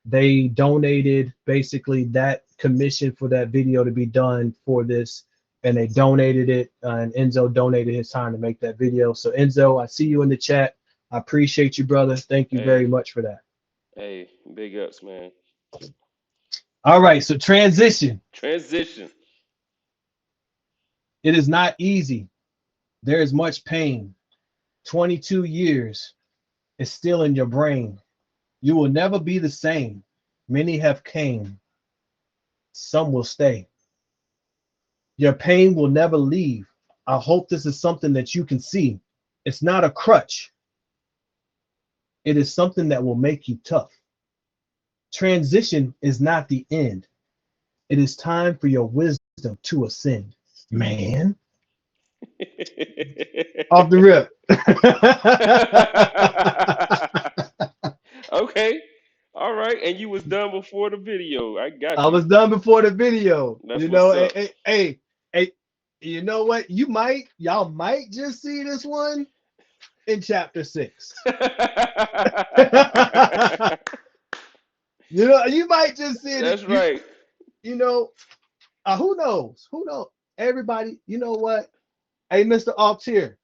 they donated basically that commission for that video to be done for this, and they donated it, and Enzo donated his time to make that video. So Enzo, I see you in the chat. I appreciate you, brother. Thank you very much for that. Hey, big ups, man. All right, so transition. Transition. It is not easy. There is much pain. 22 years is still in your brain. You will never be the same. Many have came. Some will stay. Your pain will never leave. I hope this is something that you can see. It's not a crutch. It is something that will make you tough. Transition is not the end. It is time for your wisdom to ascend. Man. Off the rip. Okay. All right. And you was done before the video. I got you. I was done before the video. That's you know, what's up. hey, you know what? Y'all might just see this one in chapter 6. You know, you might just see it. That's right. You know, who knows? Who knows? Everybody, you know what? Hey, Mr. Altier,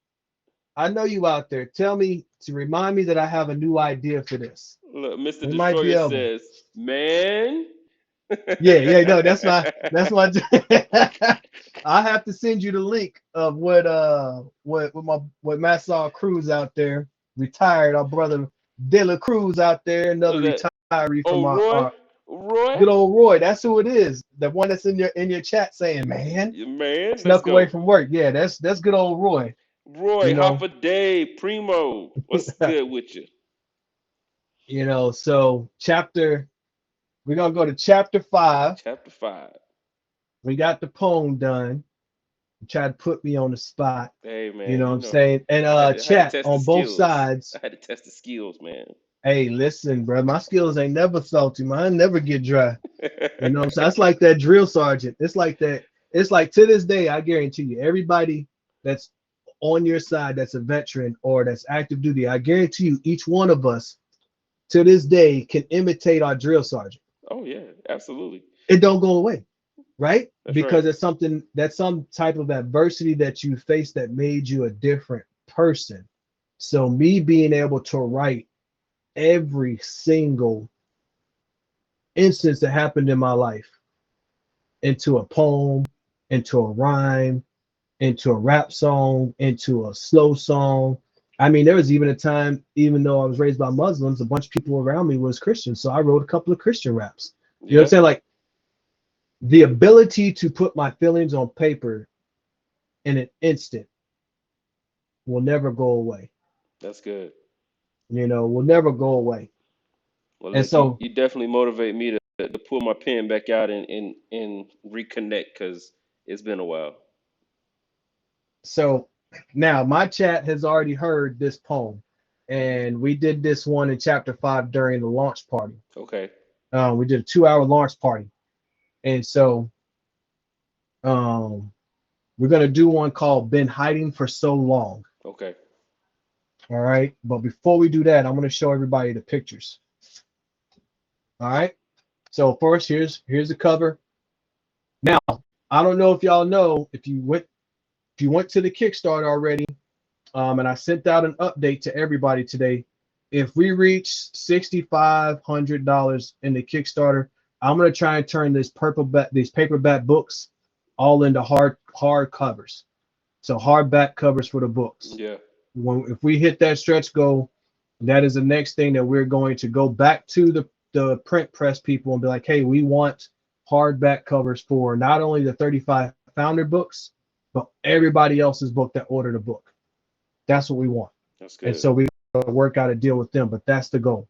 I know you out there. Tell me to remind me that I have a new idea for this. Look, Mr. We might be Destroyer able. says, man. Yeah, no, that's my I have to send you the link of what Massar Cruz out there, retired, our brother De La Cruz out there, another retiree from Roy? Good old Roy. That's who it is. The one that's in your chat saying, man, snuck away from work. Yeah, that's good old Roy. Roy, you know? Hopper Day, Primo. What's good with you? You know, so we're gonna go to chapter 5. Chapter 5. We got the poem done. You tried to put me on the spot. Hey man. You know what I'm saying? And chat on both sides. I had to test the skills, man. Hey, listen, bro. My skills ain't never salty. Mine never get dry. You know what I'm saying? That's like that drill sergeant. It's like that. It's like to this day, I guarantee you, everybody that's on your side that's a veteran or that's active duty, I guarantee you, each one of us to this day can imitate our drill sergeant. Oh yeah, absolutely. It don't go away, right? That's because right. it's something that's some type of adversity that you faced that made you a different person. So me being able to write every single instance that happened in my life into a poem, into a rhyme, into a rap song, into a slow song. I mean, there was even a time, even though I was raised by Muslims, a bunch of people around me was Christian. So I wrote a couple of Christian raps. You know what I'm saying? Like the ability to put my feelings on paper in an instant will never go away. That's good. You know, will never go away. Well, and so you definitely motivate me to pull my pen back out and reconnect because it's been a while. So now my chat has already heard this poem, and we did this one in chapter 5 during the launch party. Okay. We did a 2-hour launch party, and so we're gonna do one called "Been Hiding for So Long." Okay. All right, but before we do that, I'm gonna show everybody the pictures. All right. So first, here's the cover. Now, I don't know if y'all know if you went to the Kickstarter already, and I sent out an update to everybody today. If we reach $6,500 in the Kickstarter, I'm gonna try and turn these paperback books all into hard covers. So hardback covers for the books. Yeah. If we hit that stretch goal, that is the next thing that we're going to go back to the print press people and be like, hey, we want hardback covers for not only the 35 founder books, but everybody else's book that ordered a book. That's what we want. That's good. And so we work out a deal with them, but that's the goal.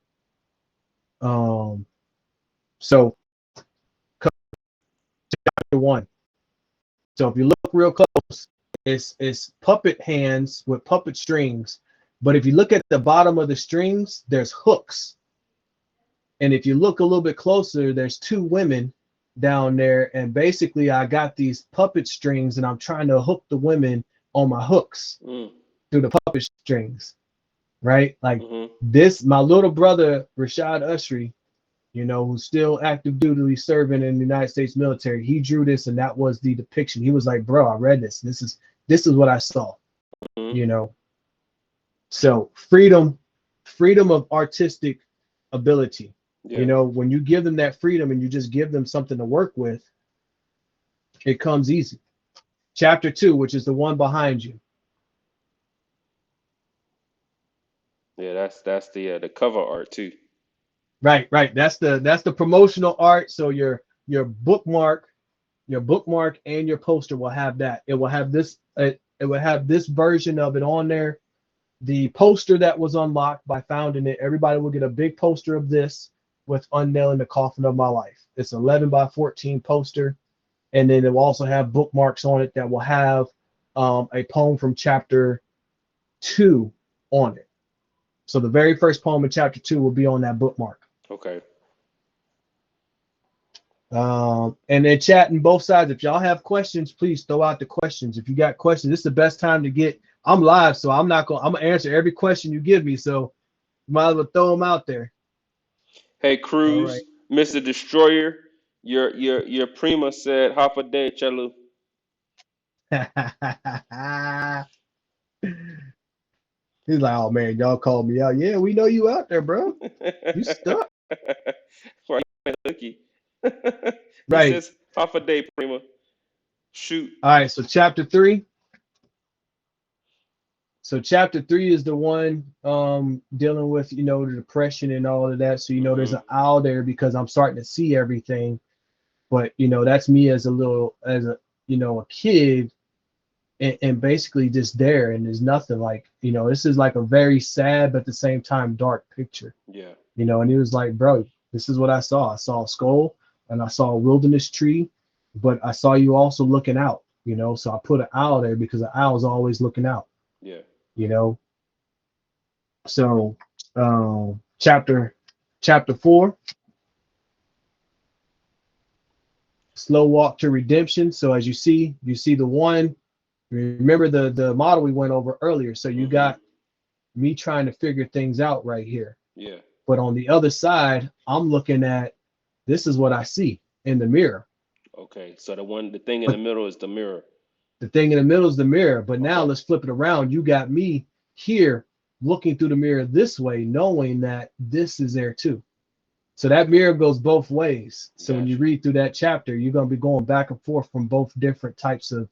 So chapter 1. So if you look real close, it's puppet hands with puppet strings. But if you look at the bottom of the strings, there's hooks. And if you look a little bit closer, there's 2 women down there, and basically I got these puppet strings and I'm trying to hook the women on my hooks through the puppet strings, right? Like this, my little brother Rashad Usry, you know, who's still active duty serving in the United States military, he drew this, and that was the depiction. He was like, bro, I read this. This is what I saw, you know. So freedom of artistic ability. You know, when you give them that freedom and you just give them something to work with, it comes easy. Chapter 2, which is the one behind you. Yeah, that's the cover art too. Right. That's the promotional art. So your bookmark and your poster will have that. It will have this. It will have this version of it on there. The poster that was unlocked by founding it, everybody will get a big poster of this with Unnailing the Coffin of My Life. It's 11 by 14 poster, and then it will also have bookmarks on it that will have a poem from chapter 2 on it. So the very first poem in chapter 2 will be on that bookmark. Okay. And then chatting both sides. If y'all have questions, please throw out the questions. If you got questions, this is the best time to get. I'm live, so I'm gonna answer every question you give me. So you might as well throw them out there. Hey Cruz, right. Mr. Destroyer, your prima said half a day, Chalu. He's like, oh man, y'all called me out. Yeah, we know you out there, bro. You stuck. He Right. says half a day, prima. Shoot. All right, so chapter 3. So chapter 3 is the one dealing with, you know, the depression and all of that. So, you know, there's an owl there because I'm starting to see everything. But, you know, that's me as a kid and basically just there. And there's nothing like, you know, this is like a very sad, but at the same time, dark picture. Yeah. You know, and he was like, bro, this is what I saw. I saw a skull and I saw a wilderness tree, but I saw you also looking out, you know. So I put an owl there because the owl is always looking out. Yeah. You know. So chapter 4, slow walk to redemption. So as you see the one, remember the model we went over earlier. So you got me trying to figure things out right here. Yeah. But on the other side, I'm looking at, this is what I see in the mirror. Okay, so the thing in the middle is the mirror. The thing in the middle is the mirror. But now let's flip it around. You got me here looking through the mirror this way, knowing that this is there too. So that mirror goes both ways. So when you read through that chapter, you're going to be going back and forth from both different types of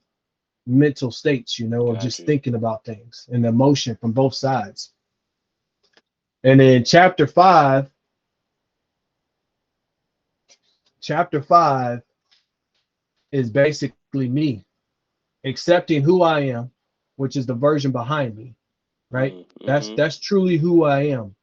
mental states, you know, of just thinking about things and emotion from both sides. And then chapter 5 is basically me accepting who I am, which is the version behind me, right? That's truly who I am.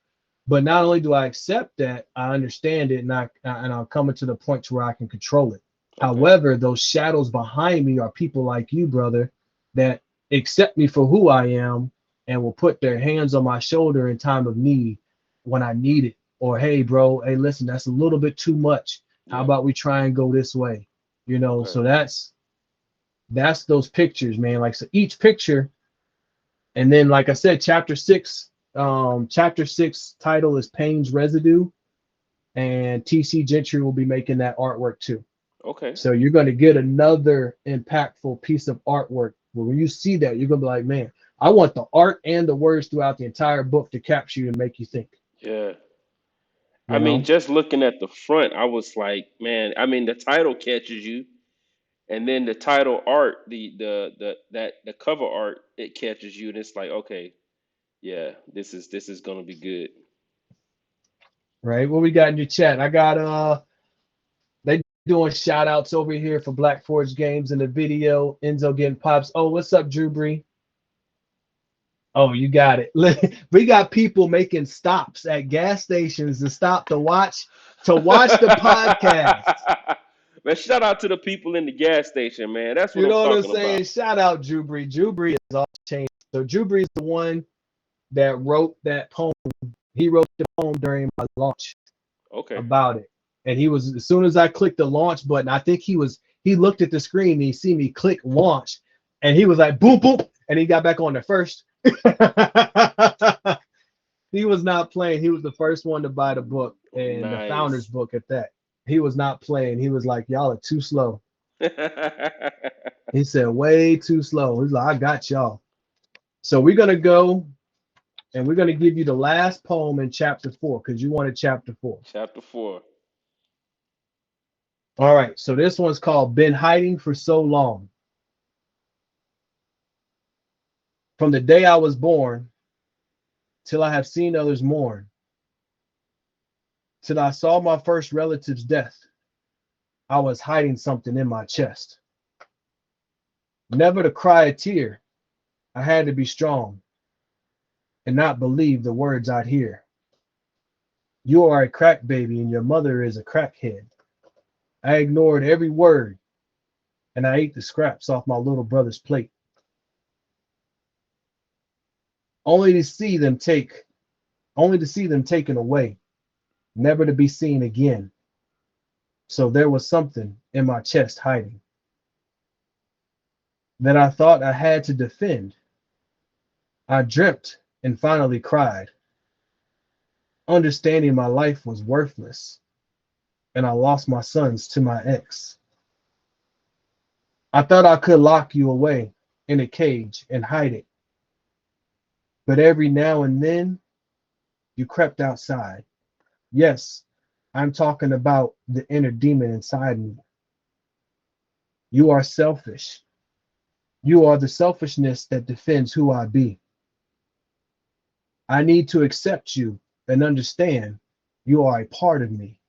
But not only do I accept that, I understand it, and I'm coming to the point to where I can control it. However, those shadows behind me are people like you, brother, that accept me for who I am and will put their hands on my shoulder in time of need when I need it. Or, hey, bro, hey, listen, that's a little bit too much. How about we try and go this way? You know, so that's those pictures, man. Like, so each picture, and then, like I said, chapter 6 title is Pain's Residue, and TC Gentry will be making that artwork too. Okay. So you're going to get another impactful piece of artwork. When you see that, you're going to be like, man, I want the art and the words throughout the entire book to capture you and make you think. Yeah. I mean, just looking at the front, I was like, man, I mean, the title catches you, and then the title art, the cover art, it catches you, and it's like, okay, yeah, this is gonna be good. Right. What we got in your chat? I got they doing shout outs over here for Black Forge Games in the video. Enzo getting pops. Oh, what's up, Drew Bree? Oh, you got it. We got people making stops at gas stations to stop to watch the podcast. Man, shout out to the people in the gas station, man. That's what you know I'm what I'm talking saying. about. Shout out Drew Bree. Drew Bree is all changed. So Drew Bree is the one that wrote that poem. He wrote the poem during my launch. Okay. About it, And he was, as soon as I clicked the launch button, I think he looked at the screen and he see me click launch, and he was like boom boom, and he got back on there first. He was not playing. He was the first one to buy the book, and the founder's Nice. book at that. He was not playing. He was like, y'all are too slow. He said, way too slow. He's like, I got y'all. So we're going to go and we're going to give you the last poem in chapter 4 because you wanted chapter 4. Chapter 4. All right. So this one's called Been Hiding for So Long. From the day I was born till I have seen others mourn, till I saw my first relative's death, I was hiding something in my chest. Never to cry a tear, I had to be strong and not believe the words I'd hear. You are a crack baby and your mother is a crackhead. I ignored every word and I ate the scraps off my little brother's plate. Only to see them taken away, never to be seen again. So there was something in my chest hiding that I thought I had to defend. I dreamt and finally cried, understanding my life was worthless, and I lost my sons to my ex. I thought I could lock you away in a cage and hide it, but every now and then you crept outside. Yes, I'm talking about the inner demon inside me. You are selfish. You are the selfishness that defends who I be. I need to accept you and understand you are a part of me.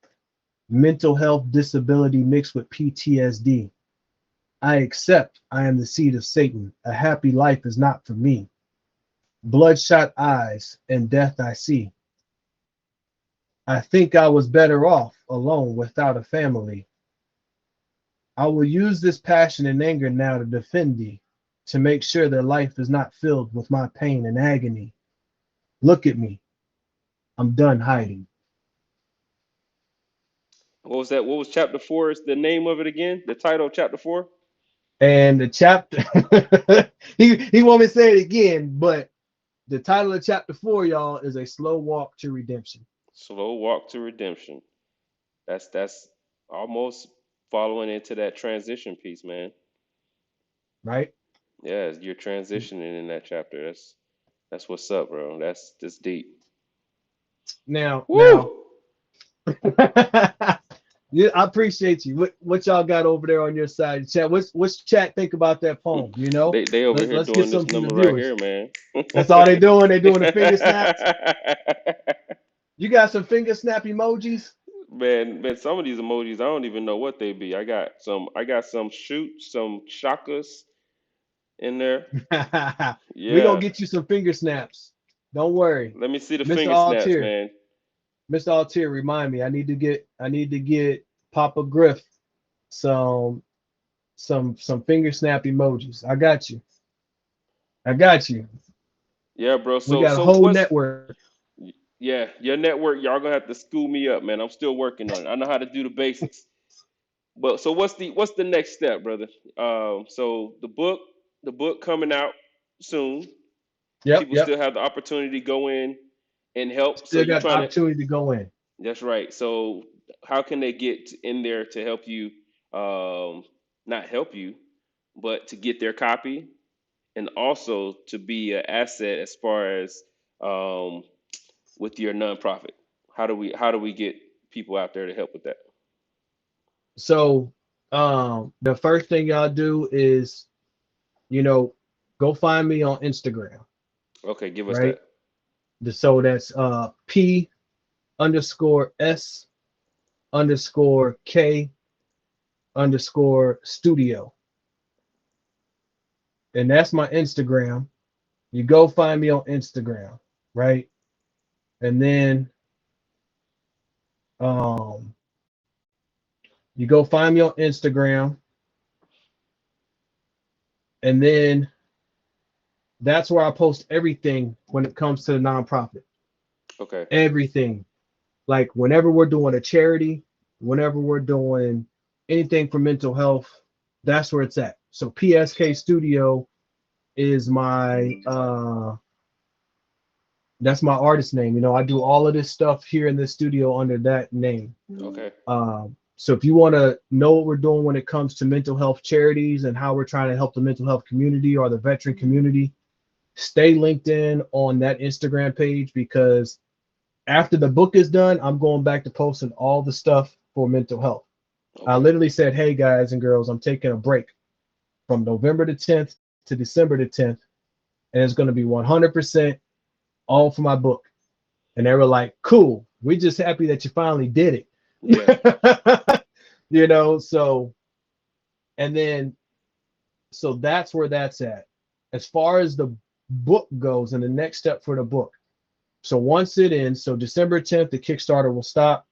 Mental health disability mixed with PTSD. I accept I am the seed of Satan. A happy life is not for me. Bloodshot eyes and death I see. I think I was better off alone without a family. I will use this passion and anger now to defend thee, to make sure their life is not filled with my pain and agony. Look at me. I'm done hiding. What was that? What was chapter 4? Is the name of it again? The title of chapter 4? And the chapter, he want me to say it again, but the title of chapter 4, y'all, is A Slow Walk to Redemption. Slow Walk to Redemption. That's almost following into that transition piece, man. Right? Yeah, you're transitioning in that chapter. That's what's up, bro. That's deep. Now, Woo! yeah, I appreciate you. What y'all got over there on your side? Chat. What's chat think about that poem? You know, They over here let's get doing this some from the number right viewers. here, man. That's all they doing. They doing the finger snaps. You got some finger snap emojis? Man, some of these emojis, I don't even know what they be. I got some shoots, some shakas in there. We gonna Yeah. get you some finger snaps. Don't worry. Let me see the Mr. finger snaps, Altier, man. Mr. Altier, remind me. I need to get Papa Griff some finger snap emojis. I got you. Yeah, bro. We So got a so whole what's network. yeah, your network, y'all gonna have to school me up, man. I'm still working on it. I know how to do the basics. But so what's the next step, brother? So the book coming out soon. People Yep. still have the opportunity to go in and help. So Still you're got the trying to opportunity to go in. That's right. So how can they get in there to help you? Not help you, but to get their copy and also to be an asset as far as um, with your nonprofit. How do we get people out there to help with that? So the first thing y'all do is, go find me on Instagram, Okay, give us right? that. So that's P_S_K_studio. And that's my Instagram. You go find me on Instagram, right? And then you go find me on Instagram, and then that's where I post everything when it comes to the nonprofit. Okay. Everything. Like whenever we're doing a charity, whenever we're doing anything for mental health, that's where it's at. So PSK Studio is my that's my artist name. You know, I do all of this stuff here in this studio under that name. Okay. So if you want to know what we're doing when it comes to mental health charities and how we're trying to help the mental health community or the veteran community, stay linked in on that Instagram page, because after the book is done, I'm going back to posting all the stuff for mental health. I Okay. literally said, hey guys and girls, I'm taking a break from November the 10th to December the 10th, and it's going to be 100% all for my book. And they were like, cool, we're just happy that you finally did it. Yeah. You know, so, and then, so that's where that's at. As far as the book goes and the next step for the book. So once it ends, so December 10th, the Kickstarter will stop.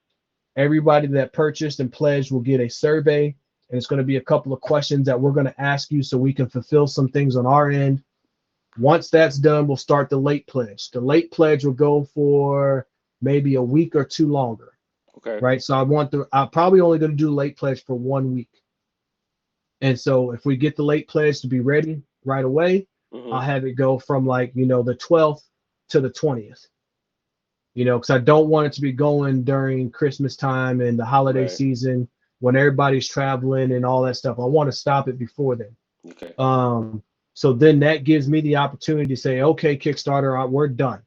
Everybody that purchased and pledged will get a survey, and it's going to be a couple of questions that we're going to ask you so we can fulfill some things on our end. Once that's done, we'll start the late pledge. The late pledge will go for maybe a week or two longer. Okay. Right. So I'm probably only going to do late pledge for 1 week. And so if we get the late pledge to be ready right away, I'll have it go from like, you know, the 12th to the 20th. You know, because I don't want it to be going during Christmas time and the holiday season when everybody's traveling and all that stuff. I want to stop it before then. Okay. So then that gives me the opportunity to say, okay, Kickstarter, we're done.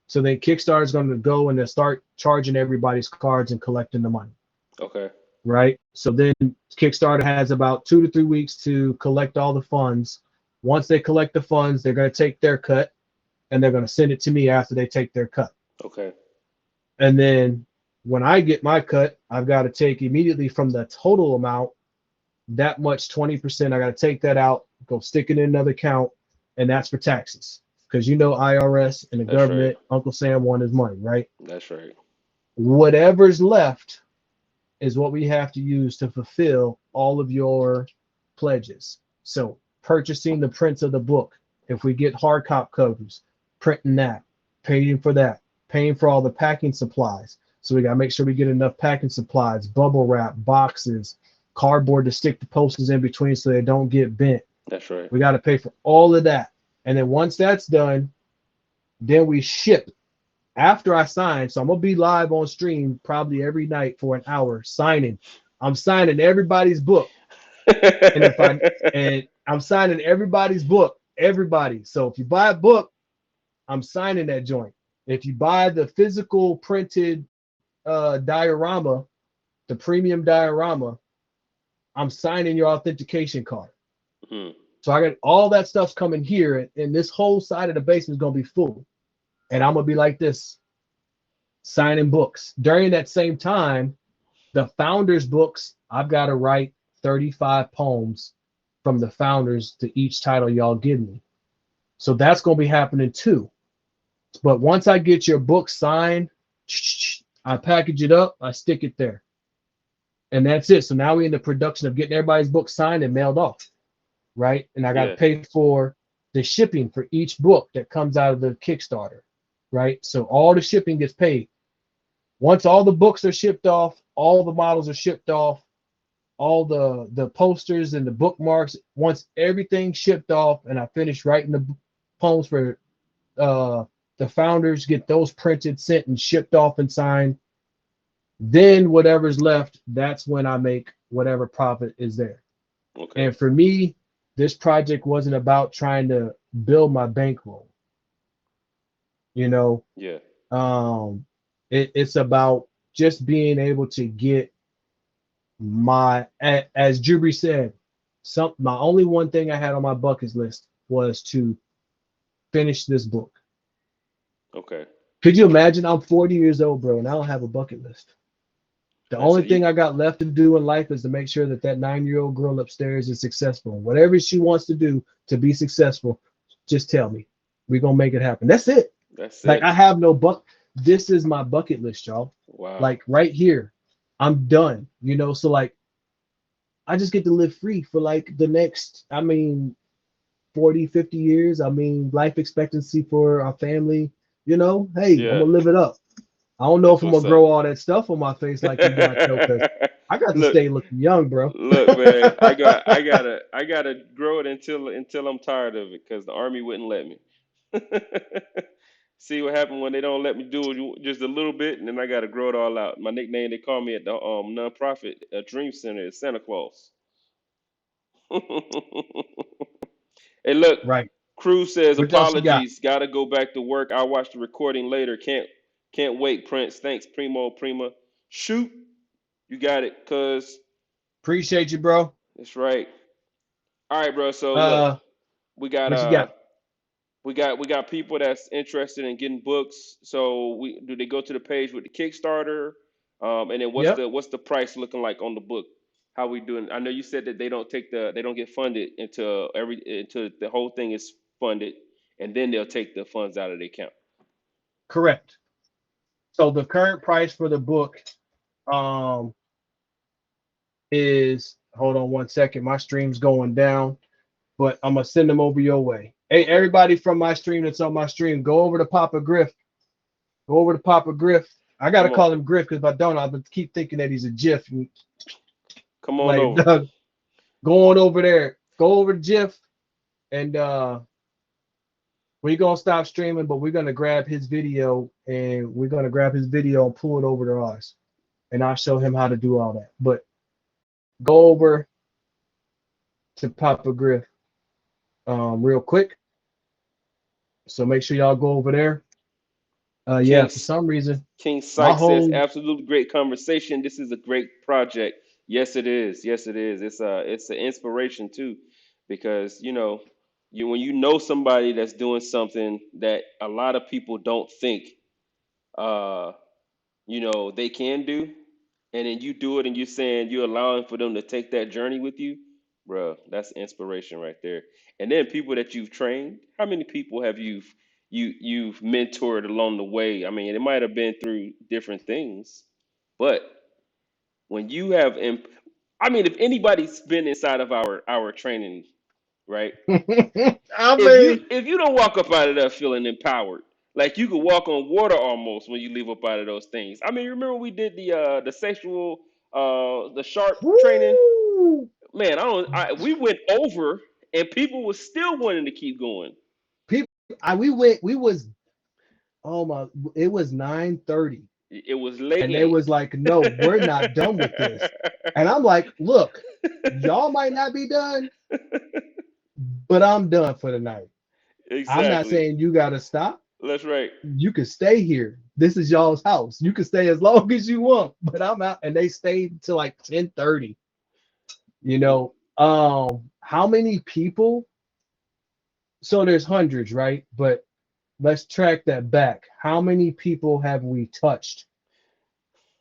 So then Kickstarter is going to go and they'll start charging everybody's cards and collecting the money. Okay. Right. So then Kickstarter has about 2 to 3 weeks to collect all the funds. Once they collect the funds, they're going to take their cut and they're going to send it to me after they take their cut. Okay. And then when I get my cut, I've got to take immediately from the total amount, that much 20%. I got to take that out, go stick it in another account, and that's for taxes. Because you know IRS and the government, right. Uncle Sam wants his money, right? That's right. Whatever's left is what we have to use to fulfill all of your pledges. So purchasing the prints of the book, if we get hard copy covers, printing that, paying for that, paying for all the packing supplies. So we got to make sure we get enough packing supplies, bubble wrap, boxes, cardboard to stick the posters in between so they don't get bent. That's right. We got to pay for all of that. And then once that's done, then we ship. After I sign, so I'm going to be live on stream probably every night for an hour signing. I'm signing everybody's book. And I'm signing everybody's book, everybody. So if you buy a book, I'm signing that joint. If you buy the physical printed diorama, the premium diorama, I'm signing your authentication card. So I got all that stuff's coming here, and this whole side of the basement is going to be full. And I'm going to be like this, signing books. During that same time, the founders' books, I've got to write 35 poems from the founders to each title y'all give me. So that's going to be happening too. But once I get your book signed, I package it up, I stick it there. And that's it. So now we're in the production of getting everybody's book signed and mailed off, right? And I got to pay for the shipping for each book that comes out of the Kickstarter, right? So all the shipping gets paid. Once all the books are shipped off, all the models are shipped off, all the posters and the bookmarks, once everything's shipped off and I finish writing the poems for the founders, get those printed, sent, and shipped off and signed, then whatever's left, that's when I make whatever profit is there. Okay. And for me, this project wasn't about trying to build my bankroll. You know, it's about just being able to get my, as Jubri said, my only one thing I had on my bucket list was to finish this book. Okay. Could you imagine? I'm 40 years old, bro, and I don't have a bucket list. The only thing I got left to do in life is to make sure that 9-year-old girl upstairs is successful. Whatever she wants to do to be successful, just tell me. We're going to make it happen. That's it. That's like, it. I have no this is my bucket list, y'all. Wow. Like, right here. I'm done. You know, so, like, I just get to live free for, like, the next, 40, 50 years. Life expectancy for our family. You know, hey, I'm going to live it up. I don't know That's if I'm what's gonna up. grow all that stuff on my face like you got though, because I got to Look, stay looking young, bro. look, man. I gotta grow it until I'm tired of it, because the army wouldn't let me. See what happened when they don't let me do it just a little bit, and then I gotta grow it all out. My nickname, they call me at the nonprofit Dream Center, is Santa Claus. Hey, look, Right. Cruz says What else you got? apologies. Gotta go back to work. I'll watch the recording later. Can't wait, Prince. Thanks, Primo Prima. Shoot, you got it, cuz. Appreciate you, bro. That's right. All right, bro. So look, Uh, we got what you got? we got people that's interested in getting books. So do they go to the page with the Kickstarter? And then what's Yep. the price looking like on the book? How we doing? I know you said that they don't get funded until the whole thing is funded, and then they'll take the funds out of the account. Correct. So the current price for the book, um, is, hold on one second. My stream's going down, but I'm gonna send them over your way. Hey, Okay. everybody from my stream that's on my stream, go over to Papa Griff. Go over to Papa Griff. I gotta Come on, call him Griff because if I don't, I'll keep thinking that he's a GIF. come on Like, over. go on over there. Go over to GIF, and we're gonna stop streaming, but we're gonna grab his video and pull it over to ours, and I'll show him how to do all that. But go over to Papa Griff real quick. So make sure y'all go over there. Yeah, King for some reason, King my Sykes says, whole absolutely great conversation. This is a great project. Yes, it is. Yes, it is. It's an inspiration too, because when you know somebody that's doing something that a lot of people don't think uh they can do, and then you do it, and you're saying you're allowing for them to take that journey with you, bro. That's inspiration right there. And then people that you've trained, how many people have you've mentored along the way? I mean, it might have been through different things, but when you have I mean, if anybody's been inside of our training, right? I if mean, you if you don't walk up out of there feeling empowered, like you could walk on water almost when you leave up out of those things. I mean, remember we did the sexual the sharp training? woo, Man, we went over, and people were still wanting to keep going. people, we was, oh my, it was 9:30, It was late and they late. was like, no, we're not done with this. And I'm like, look, y'all might not be done, but I'm done for the night. I'm not Exactly. saying you gotta stop. That's right. You can stay here. This is y'all's house. You can stay as long as you want, but I'm out. And they stayed till like 10:30. How many people? So there's hundreds, right? But let's track that back. How many people have we touched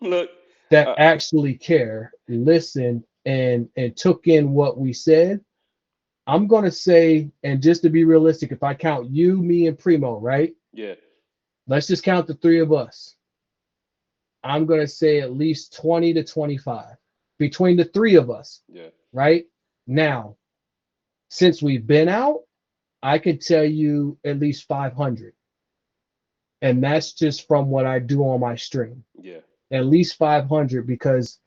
Look, that uh, actually care, listen, and took in what we said? I'm gonna say, and just to be realistic, if I count you, me, and Primo, right? yeah, Let's just count the three of us. I'm gonna say at least 20 to 25 between the three of us, yeah, right? Now, since we've been out, I could tell you at least 500. And that's just from what I do on my stream. yeah. At least 500, because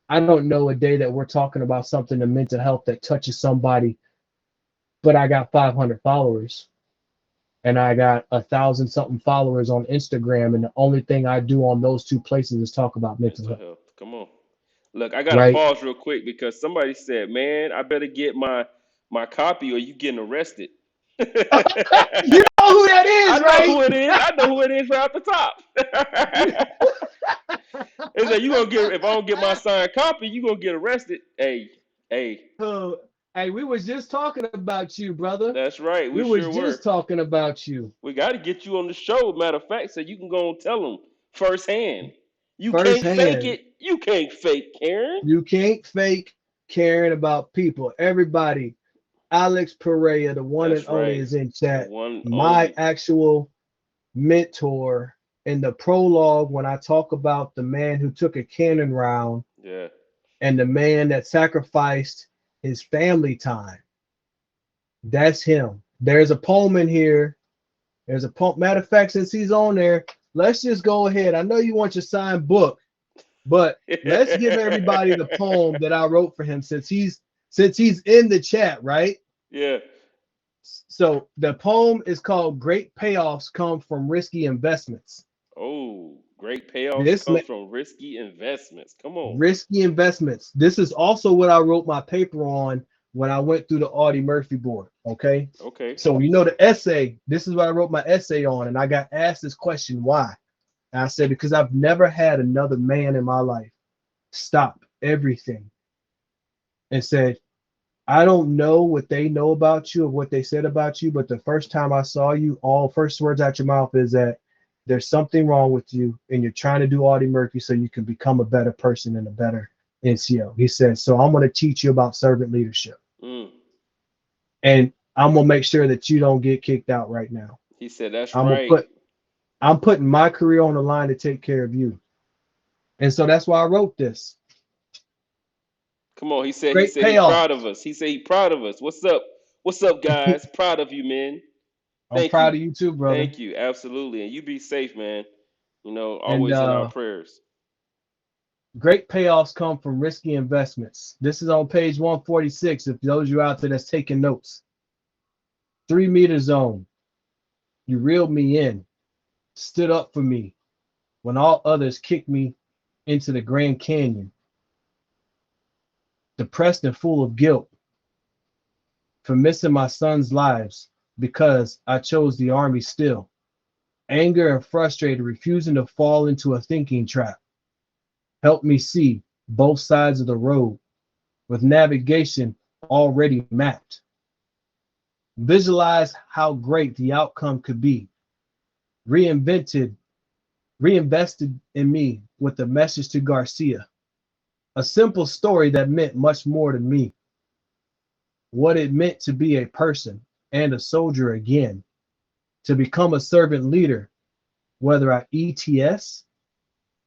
I don't know a day that we're talking about something in mental health that touches somebody, but I got 500 followers and I got 1,000 something followers on Instagram. And the only thing I do on those two places is talk about mental Mental health, health. Come on. Look, I gotta right? pause real quick because somebody said, "Man, I better get my copy, or you getting arrested." You know who that I is, know right? who it is. I know who it is right off the top. They said, "You gonna get if I don't get my signed copy, you gonna get arrested." Hey, hey, So, hey, we was just talking about you, brother. that's right. We We was sure were. just talking about you We got to get you on the show. Matter of fact, so you can go and tell them firsthand. You can't fake firsthand. it. You can't fake Karen. You can't fake caring about people. Everybody, Alex Pereira, the one and That's only, right. is in The chat. one My only. actual mentor in the prologue, when I talk about the man who took a cannon round Yeah. and the man that sacrificed his family time, that's him. There's a poem in here. There's a poem. Matter of fact, since he's on there, let's just go ahead. I know you want your signed book, but let's give everybody the poem that I wrote for him since he's in the chat, right? Yeah. So the poem is called "Great Payoffs Come from Risky Investments." Oh, great payoffs This come from risky investments. Come on. risky investments. This is also what I wrote my paper on when I went through the Audie Murphy board. Okay. Okay. So you know the essay. This is what I wrote my essay on, and I got asked this question: why? And I said because I've never had another man in my life stop everything and said, I don't know what they know about you or what they said about you, but the first time I saw you, all first words out your mouth is that there's something wrong with you and you're trying to do Audie Murphy so you can become a better person and a better NCO. He said, so I'm going to teach you about servant leadership. And I'm going to make sure that you don't get kicked out right now. He said, that's I'm right. I'm putting my career on the line to take care of you. And so that's why I wrote this. Come on. He said Great he's payoff. proud of us. He said he's proud of us. What's up? What's up, guys? Proud of you, man. I'm proud of you too, brother. Thank you. Absolutely. And you be safe, man. You know, always in our prayers. Great payoffs come from risky investments. This is on page 146. If those of you out there that's taking notes. 3 meter zone. You reeled me in, stood up for me when all others kicked me into the Grand Canyon. Depressed and full of guilt for missing my son's lives because I chose the Army still. Anger and frustrated, refusing to fall into a thinking trap. Help me see both sides of the road with navigation already mapped. Visualize how great the outcome could be. Reinvested in me with a message to Garcia. A simple story that meant much more to me. What it meant to be a person and a soldier again. To become a servant leader, whether I ETS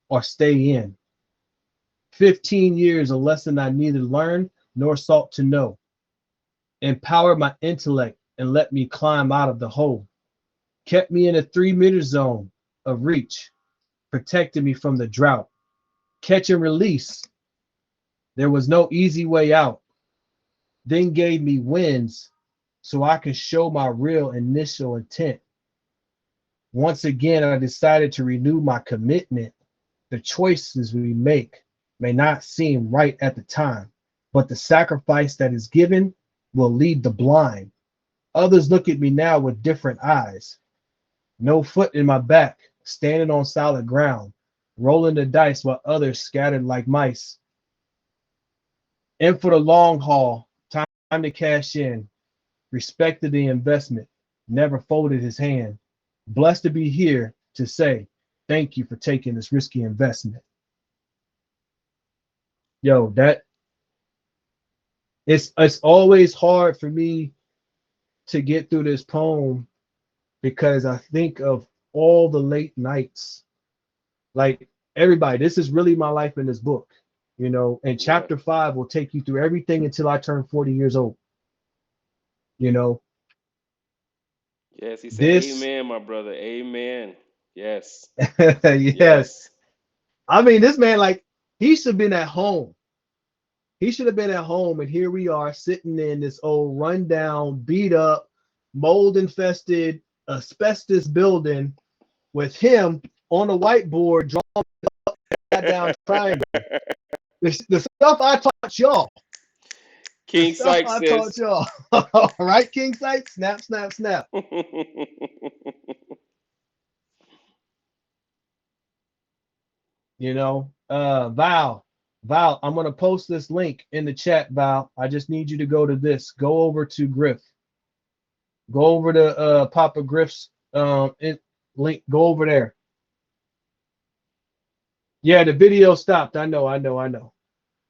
or stay in. 15 years, a lesson I neither learned nor sought to know. Empowered my intellect and let me climb out of the hole. Kept me in a 3 meter zone of reach. Protected me from the drought. Catch and release. There was no easy way out. Then gave me wins so I could show my real initial intent. Once again, I decided to renew my commitment. The choices we make may not seem right at the time, but the sacrifice that is given will lead the blind. Others look at me now with different eyes. No foot in my back, standing on solid ground, rolling the dice while others scattered like mice. In for the long haul, time to cash in. Respected the investment, never folded his hand. Blessed to be here to say thank you for taking this risky investment. Yo, that it's always hard for me to get through this poem because I think of all the late nights. Like everybody, this is really my life in this book, you know, and chapter 5 will take you through everything until I turn 40 years old. You know. Yes, he said, amen, my brother. Amen. Yes. Yes. I mean, this man, like, he should have been at home. He should have been at home, and here we are sitting in this old rundown, beat up, mold infested, asbestos building with him on the whiteboard drawing that down triangle. The stuff I taught y'all. King Sykes says, taught y'all. All right, King Sykes, snap, snap, snap. You know, Val, I'm going to post this link in the chat, Val. I just need you to go to this. Go over to Griff. Go over to Papa Griff's link. Go over there. Yeah, the video stopped. I know.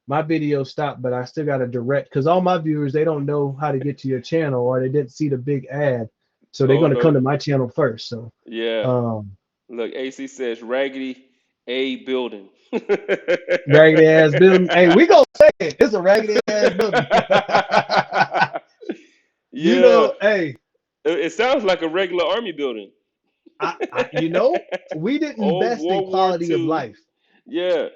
My video stopped, but I still got to direct because all my viewers, they don't know how to get to your channel or they didn't see the big ad. So they're going to come to my channel first. So yeah. Look, AC says Raggedy A building. Raggedy ass building. Hey, we gonna say it. It's a raggedy ass building. You know, hey. It sounds like a regular Army building. You know, we didn't Oh, invest in World War quality of II. life. Yeah.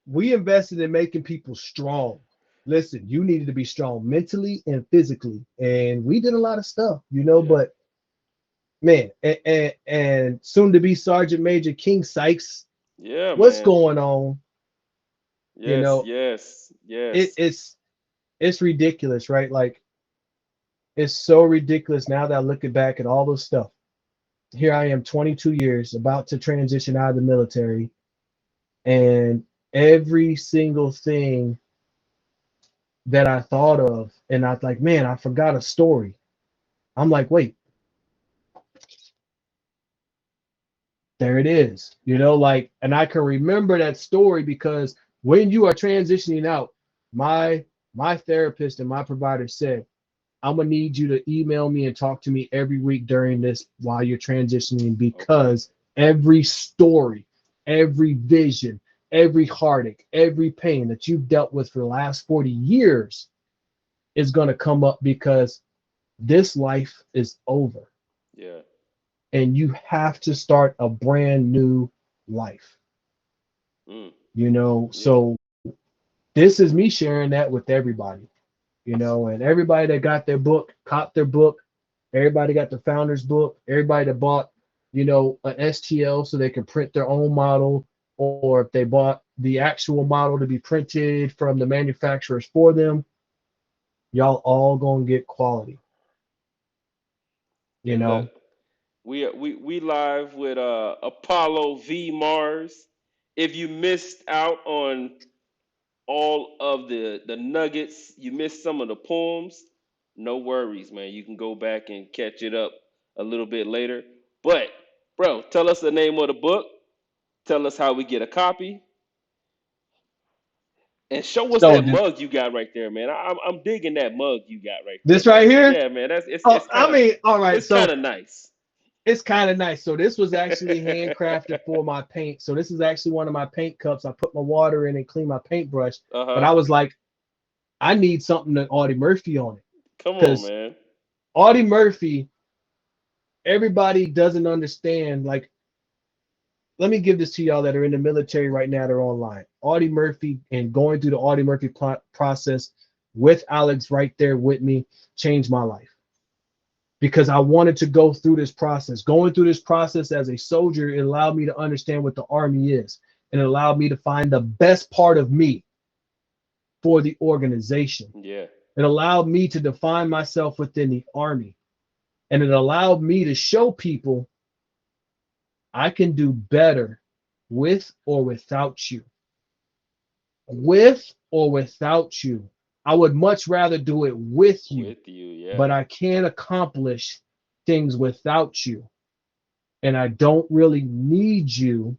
We invested in making people strong. Listen, you needed to be strong mentally and physically, and we did a lot of stuff, you know. Yeah. But man, and soon to be Sergeant Major King Sykes, Yeah, what's man. going on? You Yes, know, yes, it, yes. it's ridiculous, right? Like it's so ridiculous now that I look back at all this stuff. Here I am, 22 years, about to transition out of the military, and every single thing that I thought of, and I was like, man, I forgot a story. I'm like, wait, there it is. You know, like, and I can remember that story because when you are transitioning out, my my therapist and my provider said, I'm gonna need you to email me and talk to me every week during this while you're transitioning Okay. because every story, every vision, every heartache, every pain that you've dealt with for the last 40 years is gonna come up because this life is over Yeah. and you have to start a brand new life, Mm. you know. Yeah. So this is me sharing that with everybody, you know, and everybody that got their book, caught their book, everybody got the founder's book, everybody that bought, you know, an STL so they can print their own model, or if they bought the actual model to be printed from the manufacturers for them, y'all all gonna get quality, you And look, know. we live with Apollo V Mars. If you missed out on all of the nuggets, you missed some of the poems, no worries, man. You can go back and catch it up a little bit later. But, bro, tell us the name of the book. Tell us how we get a copy. And show us So that mug you got right there, man. I'm digging that mug you got right there, this right man. here, Yeah, man. That's oh, I mean, all right, it's kind so of nice. it's kind of nice. So this was actually handcrafted for my paint. So this is actually one of my paint cups. I put my water in and clean my paintbrush. But Uh-huh. I was like, I need something that Audie Murphy on it. Come on, Because man. Audie Murphy, everybody doesn't understand. Like, let me give this to y'all that are in the military right now, they're online. Audie Murphy and going through the Audie Murphy process with Alex right there with me changed my life. Because I wanted to go through this process. Going through this process as a soldier, it allowed me to understand what the Army is. And it allowed me to find the best part of me for the organization. Yeah. It allowed me to define myself within the Army. And it allowed me to show people I can do better with or without you. With or without you. I would much rather do it with you, With you, yeah. but I can't accomplish things without you. And I don't really need you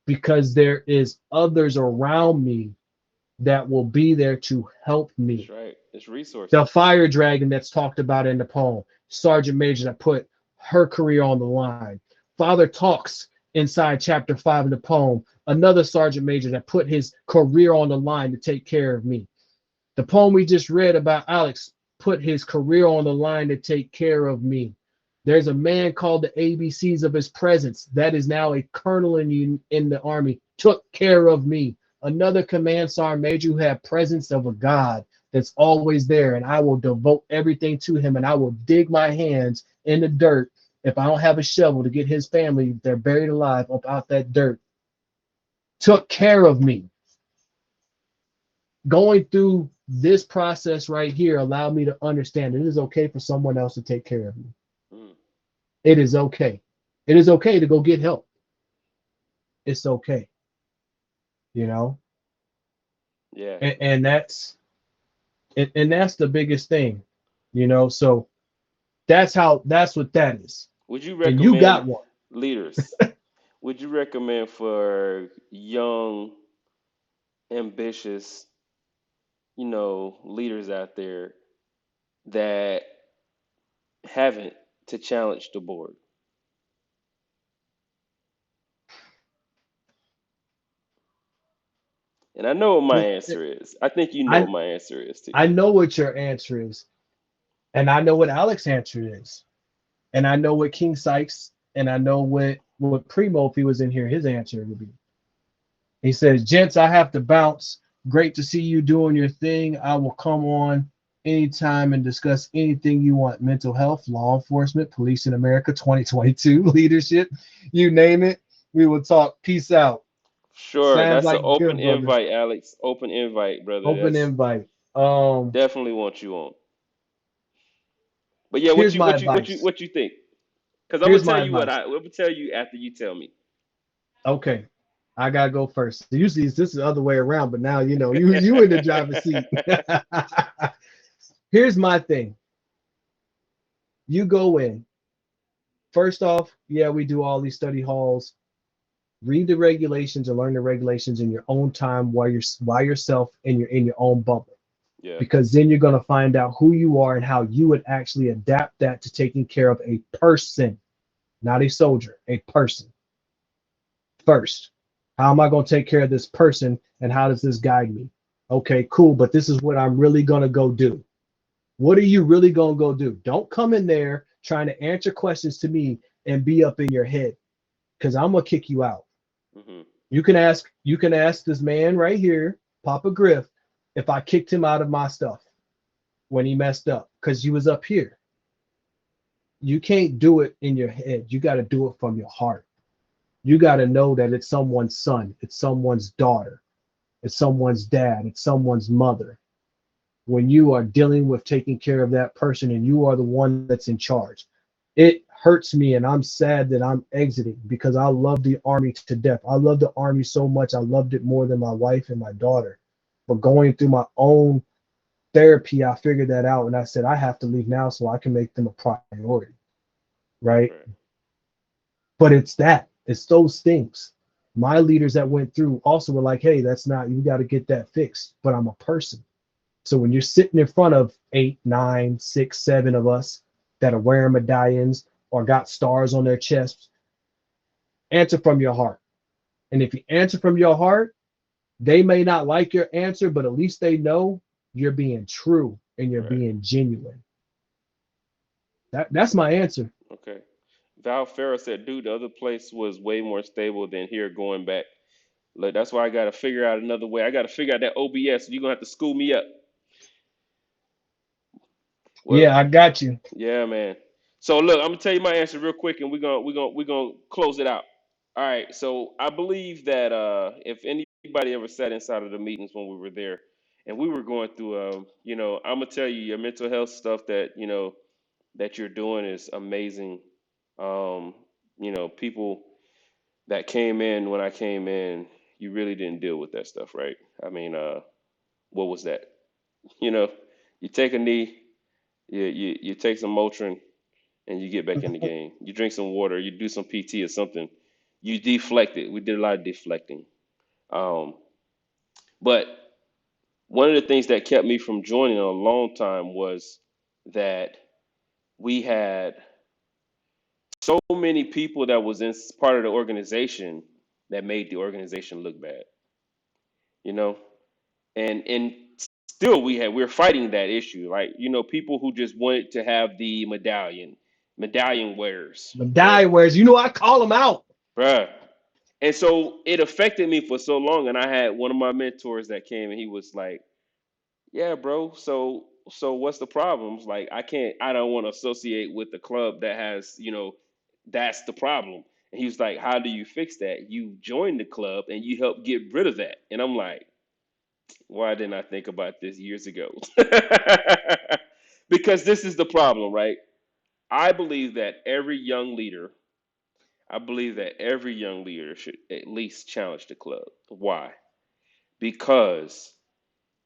because there is others around me that will be there to help That's me. right. It's The resources. fire dragon that's talked about in the poem, Sergeant Major that put her career on the line. Father talks inside chapter 5 of the poem, another Sergeant Major that put his career on the line to take care of me. The poem we just read about Alex put his career on the line to take care of me. There's a man called the ABCs of his presence that is now a colonel in the army, took care of me. Another command sergeant major who had presence of a God that's always there, and I will devote everything to him, and I will dig my hands in the dirt if I don't have a shovel to get his family, if they're buried alive, up out that dirt. Took care of me. Going through this process right here allowed me to understand it is okay for someone else to take care of me. Mm. It is okay. It is okay to go get help. It's okay, you know, Yeah. and that's the biggest thing, you know. So that's what that is. Would you And you recommend got one. leaders? Would you recommend for young, ambitious, leaders out there that haven't to challenge the board? And I know what my Well, answer is. I think you know I what my answer is too. I know what your answer is, and I know what Alex's answer is, and I know what King Sykes and I know what Primo, if he was in here, his answer would be. He says, "Gents, I have to bounce. Great to see you doing your thing. I will come on anytime and discuss anything you want: mental health, law enforcement, police in America 2022, leadership, you name it. We will talk. Peace out." Sure, Sounds that's an like open good, brother. invite, Alex. Open invite, brother. Open That's invite. definitely want you on. But yeah, Here's my advice. what you think? Because I'm gonna Here's tell my you what advice. I'm gonna tell you after you tell me. Okay, I gotta go first. Usually this is the other way around, but now you in the driver's seat. Here's my thing. You go in. First off, yeah, we do all these study halls. Read the regulations and learn the regulations in your own time while you're by yourself and you're in your own bubble. Yeah, Because then you're gonna find out who you are and how you would actually adapt that to taking care of a person, not a soldier, a person first. How am I going to take care of this person and how does this guide me? Okay, cool, but this is what I'm really going to go do. What are you really going to go do? Don't come in there trying to answer questions to me and be up in your head because I'm going to kick you out. hmm You can ask this man right here, Papa Griff, if I kicked him out of my stuff when he messed up because he was up here. You can't do it in your head. You got to do it from your heart. You got to know that it's someone's son, it's someone's daughter, it's someone's dad, it's someone's mother. When you are dealing with taking care of that person and you are the one that's in charge, it hurts me and I'm sad that I'm exiting because I love the Army to death. I love the Army so much. I loved it more than my wife and my daughter. But going through my own therapy, I figured that out and I said, I have to leave now so I can make them a priority. Right. right, But it's those things. My leaders that went through also were like, hey, that's not, you got to get that fixed. But I'm a person. So when you're sitting in front of 8, 9, 6, 7 of us that are wearing medallions or got stars on their chests, answer from your heart. And if you answer from your heart, they may not like your answer, but at least they know you're being true and you're right. being genuine. That's my answer. Okay. Val Farrell said, "Dude, the other place was way more stable than here going back. Look, that's why I got to figure out another way. I got to figure out that OBS. You're gonna have to school me up." Well, Yeah, I got you. yeah, man. So look, I'm gonna tell you my answer real quick, and we're gonna close it out. All right. So I believe that if anybody ever sat inside of the meetings when we were there, and we were going through, I'm gonna tell you your mental health stuff that that you're doing is amazing. Um, people that came in when I came in, you really didn't deal with that stuff, right? I mean, what was that? You know, you take a knee, you take some Motrin, and you get back in the game. You drink some water, you do some PT or something. You deflect it. We did a lot of deflecting. Um, but one of the things that kept me from joining a long time was that we had so many people that was in part of the organization that made the organization look bad. You know, and still we're fighting that issue. Like people who just wanted to have the medallion wearers, right? Medallion wears, I call them out. Bruh. And so it affected me for so long. And I had one of my mentors that came and he was like, "Yeah, bro. So what's the problems? Like I don't want to associate with the club that has, that's the problem." And he was like, "How do you fix that? You join the club and you help get rid of that." And I'm like, "Why didn't I think about this years ago?" Because this is the problem, right? I believe that every young leader should at least challenge the club. Why? Because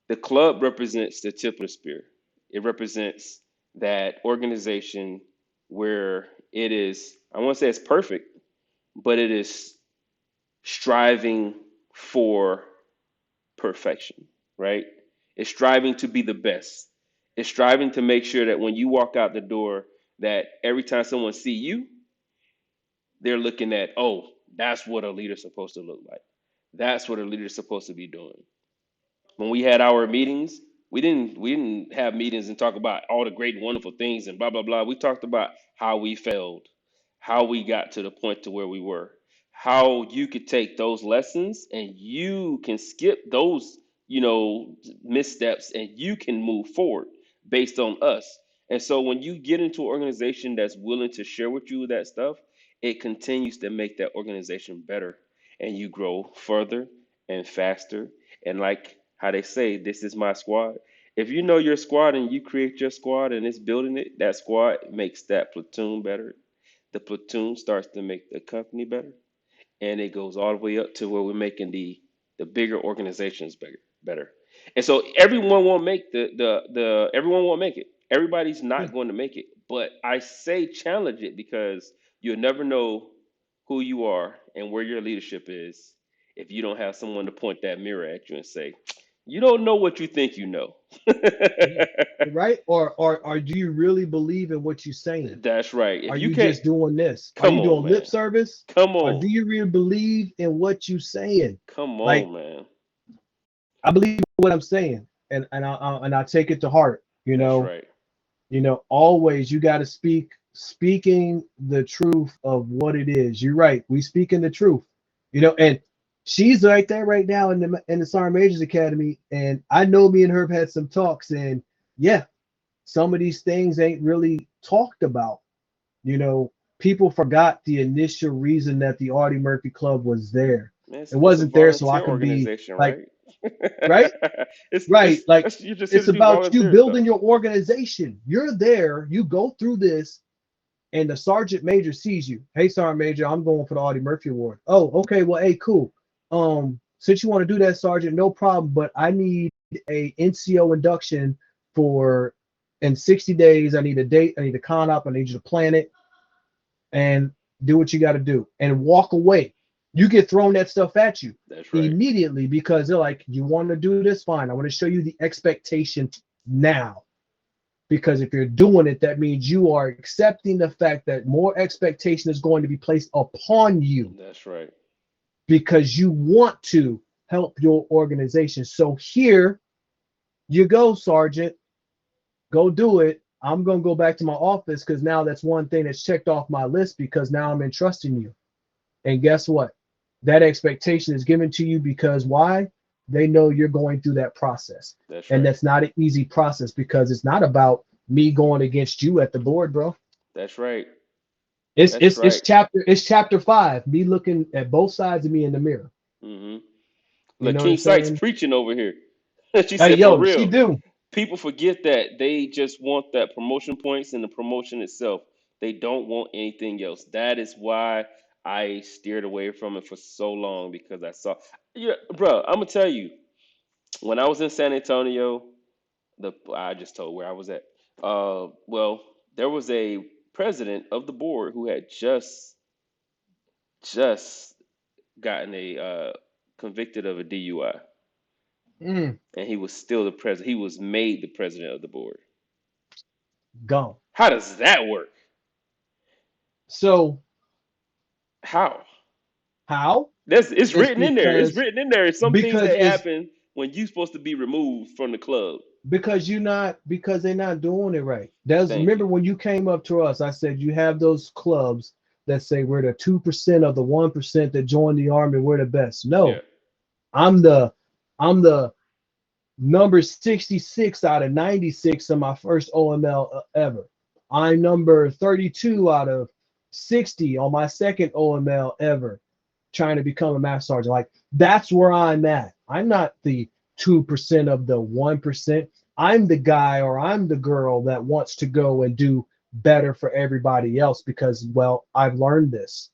the club represents the tip of the spear. It represents that organization where it is, I won't say it's perfect, but it is striving for perfection, right? It's striving to be the best. It's striving to make sure that when you walk out the door, that every time someone see you, they're looking at, oh, that's what a leader's supposed to look like. That's what a leader's supposed to be doing. When we had our meetings, we didn't have meetings and talk about all the great and wonderful things and blah blah blah. We talked about how we failed, how we got to the point to where we were, how you could take those lessons and you can skip those, missteps, and you can move forward based on us. And so when you get into an organization that's willing to share with you that stuff, it continues to make that organization better, and you grow further and faster. And like how they say, this is my squad. If you know your squad and you create your squad and it's building it, that squad makes that platoon better. The platoon starts to make the company better, and it goes all the way up to where we're making the bigger organizations better. And so everyone won't make the everyone won't make it. Everybody's not going to make it. But I say challenge it, because you'll never know who you are and where your leadership is if you don't have someone to point that mirror at you and say, you don't know what you think you know. Right? Or do you really believe in what you're saying? That's right. Are If you you can't, just doing this? Are come you on, doing lip man. service? Come Or do on. you really believe in what you're saying? Come Like, on, man. I believe in what I'm saying, and I take it to heart. That's right. Always you got to speaking the truth of what it is. You're right. We speaking the truth. And she's right there right now in the Sergeant Majors Academy, and I know me and her have had some talks, and yeah, some of these things ain't really talked about. People forgot the initial reason that the Audie Murphy Club was there. Man, It it's a wasn't there so I volunteer can be organization, like, right? right? Right. Like, You're just here it's to do about you volunteer stuff. building your organization. You're there, you go through this, and the sergeant major sees you. Hey, Sergeant Major, I'm going for the Audie Murphy Award. Oh, okay. Well, hey, cool. Since you want to do that, Sergeant, no problem. But I need a NCO induction for in 60 days. I need a date. I need a con up. I need you to plan it and do what you got to do and walk away. You get thrown that stuff at you That's right. immediately because they're like, you want to do this? Fine. I want to show you the expectation now. Because if you're doing it, that means you are accepting the fact that more expectation is going to be placed upon you That's right. because you want to help your organization. So here you go, Sergeant. Go do it. I'm going to go back to my office because now that's one thing that's checked off my list because now I'm entrusting you. And guess what? That expectation is given to you because why? They know you're going through that process. That's And right. that's not an easy process because it's not about me going against you at the board, bro. That's right. It's That's right. it's chapter 5, me looking at both sides of me in the mirror. Mm-hmm. You Look, know what I'm King Sykes saying? preaching over here. She Hey, said, for yo, she real. do. People forget that they just want that promotion points and the promotion itself. They don't want anything else. That is why I steered away from it for so long, because I saw, yeah, bro, I'm gonna tell you, when I was in San Antonio, I just told where I was at. Well, there was a president of the board who had just gotten a convicted of a DUI, Mm, and he was still the president. He was made the president of the board. gone. How does that work? So How? how? It's It's written in there. It's because written in there. It's some things because that it's happen when you're supposed to be removed from the club. because they're not doing it right. That's Thank remember you. when you came up to us, I said you have those clubs that say we're the 2% of the 1% that join the army, we're the best. Yeah. No, I'm the number 66 out of 96 of my first OML ever. I'm number 32 out of 60 on my second OML ever, trying to become a master sergeant. Like, that's where I'm at. I'm not the 2% of the 1%. I'm the guy or I'm the girl that wants to go and do better for everybody else because, well, I've learned this.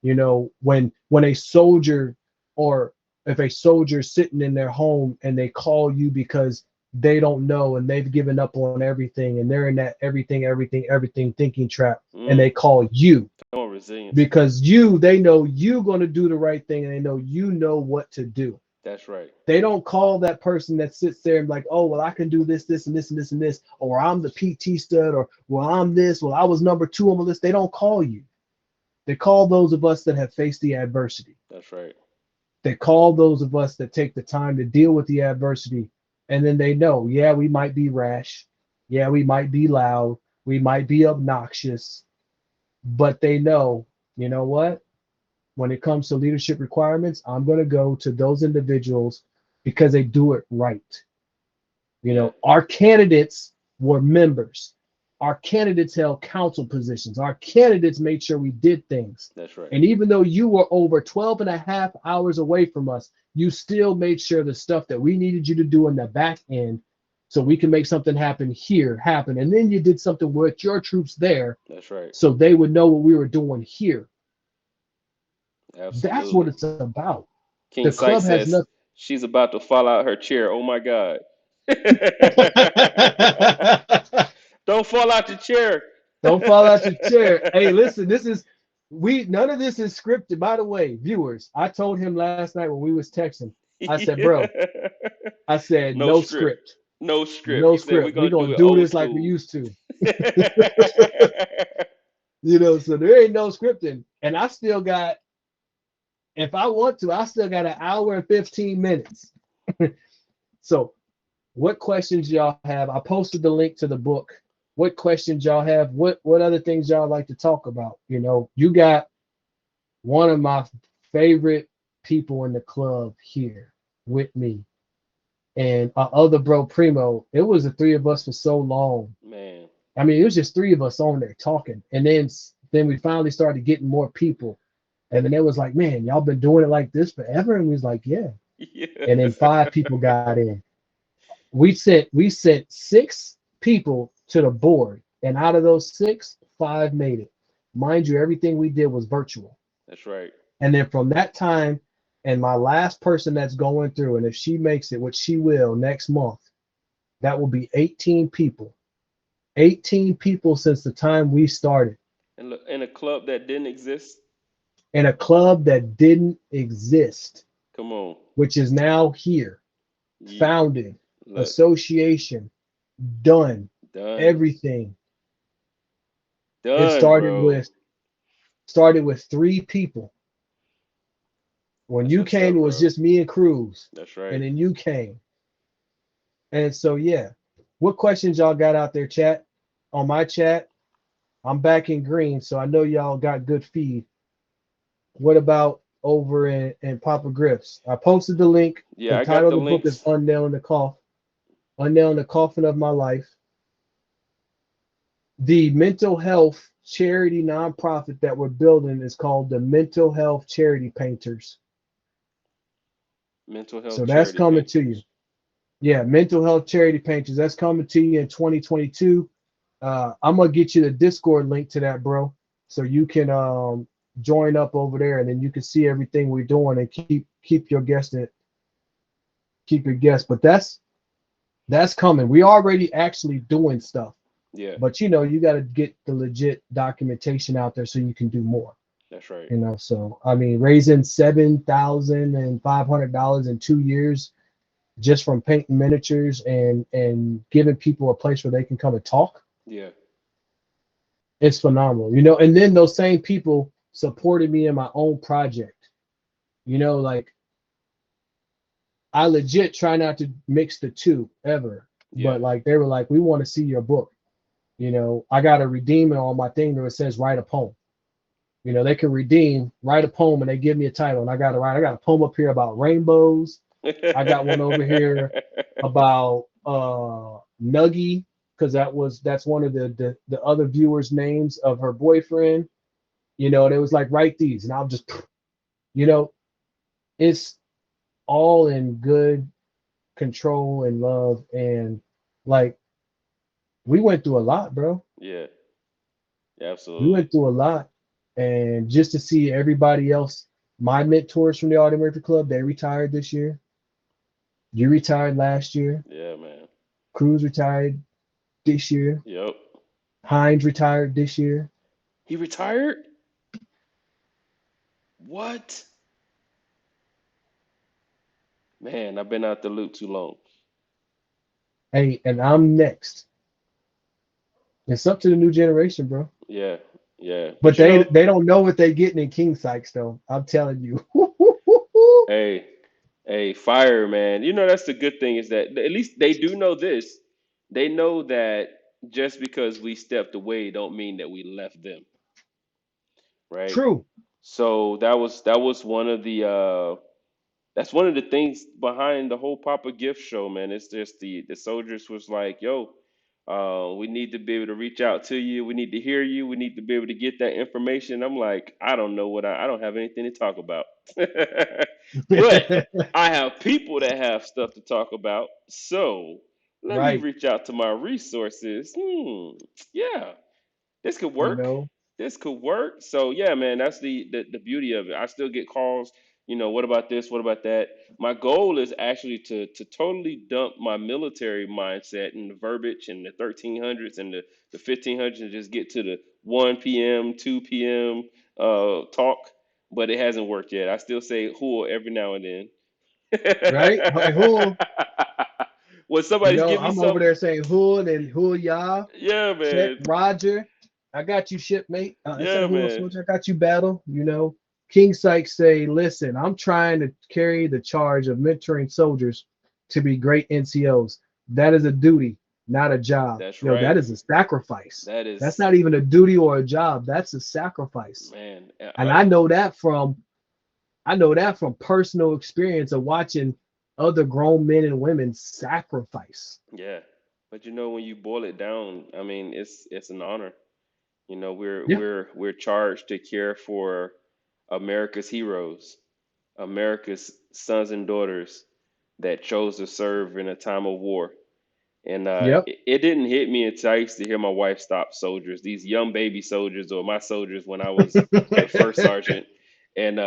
When a soldier or if a soldier's sitting in their home and they call you because they don't know and they've given up on everything and they're in that everything thinking trap and they Mm. call you Come on, resilience. because they know you're going to do the right thing and they know you know what to do. That's right. They don't call that person that sits there and like, oh, well, I can do this, this, and this, and this, and this, or I'm the PT stud, or well, I'm this, well, I was number 2 on the list. They don't call you. They call those of us that have faced the adversity. That's right. They call those of us that take the time to deal with the adversity. And then they know, yeah, we might be rash. Yeah, we might be loud. We might be obnoxious. but they know, you know what? When it comes to leadership requirements, I'm going to go to those individuals because they do it right. You Yeah, know, our candidates were members. Our candidates held council positions. Our candidates made sure we did things. that's right. And even though you were over 12 and a half hours away from us, you still made sure the stuff that we needed you to do in the back end so we can make something happen here happen. And then you did something with your troops there That's right. so they would know what we were doing here. That's what Absolutely. it's about. King The Sykes club has says nothing. she's about to fall out her chair. Oh my God. Don't fall out your chair. Don't fall out your chair. Hey, listen, this is none of this is scripted. By the way, viewers, I told him last night when we was texting, I said, bro, I said No no script. script. No script. No He said we're script. We're gonna do gonna it do old this like we school. used to. So there ain't no scripting. And I still got, if I want to, I still got an hour and 15 minutes. So what questions y'all have? I posted the link to the book. What questions y'all have? What other things y'all like to talk about? You know, you got one of my favorite people in the club here with me, and our other bro Primo. It was the three of us for so long. Man. I mean, it was just three of us on there talking, and then we finally started getting more people, and then it was like, man, y'all been doing it like this forever, and we was like, yeah, Yeah. and then 5 people got in. We sent 6 people to the board, and out of those 6, 5 made it. Mind you, everything we did was virtual. That's right. And then from that time, and my last person that's going through, and if she makes it, which she will next month, that will be 18 people. 18 people since the time we started And look, in a club that didn't exist. in a club that didn't exist, Come on. which is now here, Ye- founded, Look, association, done, done. everything. It Done, bro. started with 3 people. When That's you what's up, came, it was bro. just me and Cruz, That's and right. then you came. And so, yeah, what questions y'all got out there, chat? On my chat, I'm back in green, so I know y'all got good feed. What about over in Papa Griff's? I posted the link. Yeah, The I got title the of the book is links. Unnailing the Coffin of My Life. The mental health charity nonprofit that we're building is called the Mental Health Charity Painters. Mental So health that's charity coming to you. painters. Yeah, Mental Health Charity Painters. That's coming to you in 2022. I'm gonna get you the Discord link to that, bro, so you can join up over there, and then you can see everything we're doing and keep your guest at keep your guest. But that's coming. We already actually doing stuff, Yeah, but you know you got to get the legit documentation out there so you can do more. that's right. You know, so I mean, raising $7,500 in 2 years just from painting miniatures and giving people a place where they can come and talk. Yeah, It's phenomenal, you know. And then those same people supported me in my own project. You know, like I legit try not to mix the two ever, yeah. but like they were like, we want to see your book. You know, I got to redeem it on my thing where it says write a poem. You know, they can write a poem, and they give me a title, and I got to write. I got a poem up here about rainbows. I got one over here about Nuggy, because that's one of the other viewers' names of her boyfriend. You know, and it was like, write these, and I'll just, you know, it's all in good control and love, and like we went through a lot, bro. Yeah, We absolutely. went through a lot, and just to see everybody else, my mentors from the Audie Murphy Club, they retired this year. You retired last year. Yeah, man. Cruz retired this year. Yep. Hines retired this year. He retired? What? Man, I've been out the loop too long. Hey, and I'm next. It's up to the new generation, bro. Yeah, yeah. But But you know, they don't know what they're getting in King Sykes, though. I'm telling you. hey, hey, fire, man. You know that's the good thing is that at least they do know this. They know that just because we stepped away don't mean that we left them. right? True. So that was one of the that's one of the things behind the whole Papa Gift show, man. It's just the soldiers was like, yo, we need to be able to reach out to you. We need to hear you. We need to be able to get that information. I'm like, I don't know I don't have anything to talk about. But I have people that have stuff to talk about. So let me Right. reach out to my resources. Yeah, this could You work. know. This could work. So yeah, man, that's the beauty of it. I still get calls, what about this? What about that? My goal is actually to totally dump my military mindset and the verbiage and the 1300s and the 1500s and just get to the 1 p.m., 2 p.m. Talk, but it hasn't worked yet. I still say who every now and then. Right. Like who? When You somebody's know, giving me I'm over something, there saying hood and who ya, yeah, check man. Roger. I got you, shipmate. I said Yeah, who man. soldier, I got you battle. You know, King Sykes say, listen, I'm trying to carry the charge of mentoring soldiers to be great NCOs. That is a duty, not a job. That's You know, that right. is a sacrifice. That That's is, not even a duty or a job. That's a sacrifice. man. And I know that from personal experience of watching other grown men and women sacrifice. Yeah, but when you boil it down, I mean, it's an honor. We're Yeah. we're we're charged to care for America's heroes, America's sons and daughters that chose to serve in a time of war. And Yep. it didn't hit me until I used to hear my wife stop soldiers, these young baby soldiers, or my soldiers when I was at first sergeant. And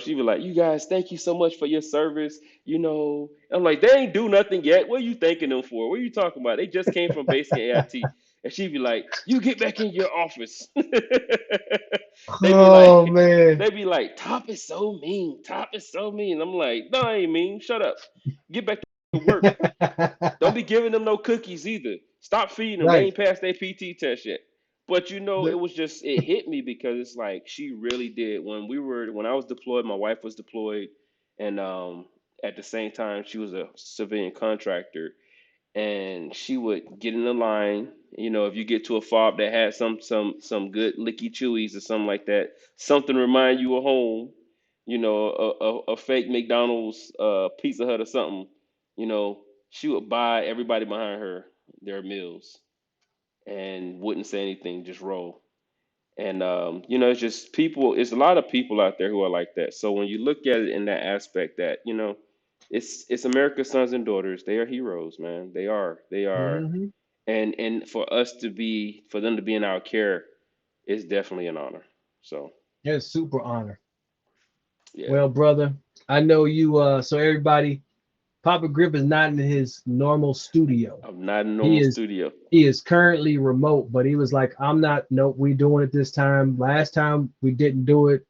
she was like, "You guys, thank you so much for your service." I'm like, "They ain't do nothing yet. What are you thanking them for? What are you talking about? They just came from basic AIT." And she'd be like, "You get back in your office." They be like, Oh man. they be like, "Top is so mean. Top is so mean." I'm like, "No, I ain't mean. Shut up. Get back to work. Don't be giving them no cookies either. Stop feeding them. They Right. ain't passed their PT test yet." But it The- was just it hit me because it's like she really did. When I was deployed, my wife was deployed, and at the same time she was a civilian contractor, and she would get in the line. If you get to a fob that had some good licky chewies or something like that, something to remind you of home. A fake McDonald's, Pizza Hut or something. You know, she would buy everybody behind her their meals and wouldn't say anything, just roll. And it's just people. It's a lot of people out there who are like that. So when you look at it in that aspect, that it's America's sons and daughters. They are heroes, man. They are. They are. Mhm. And for them to be in our care is definitely an honor. So It's super honor. yeah, Well, brother, I know you so everybody, Papa Grip is not in his normal studio. I'm not in a He normal is studio. he is currently remote, but he was like, I'm not, nope, we doing it this time. Last time we didn't do it.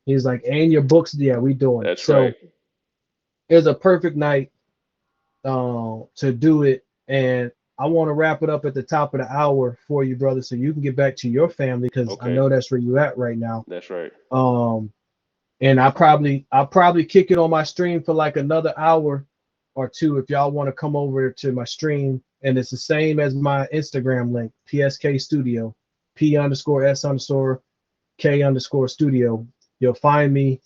He's like, and your books, yeah, we doing it. That's right. So it was a perfect night to do it. And I want to wrap it up at the top of the hour for you, brother, so you can get back to your family because I Okay, know that's where you at right now. that's right. Um, and I'll probably kick it on my stream for like another hour or two if y'all want to come over to my stream. And it's the same as my Instagram link, PSK Studio, P_S_K_Studio. You'll find me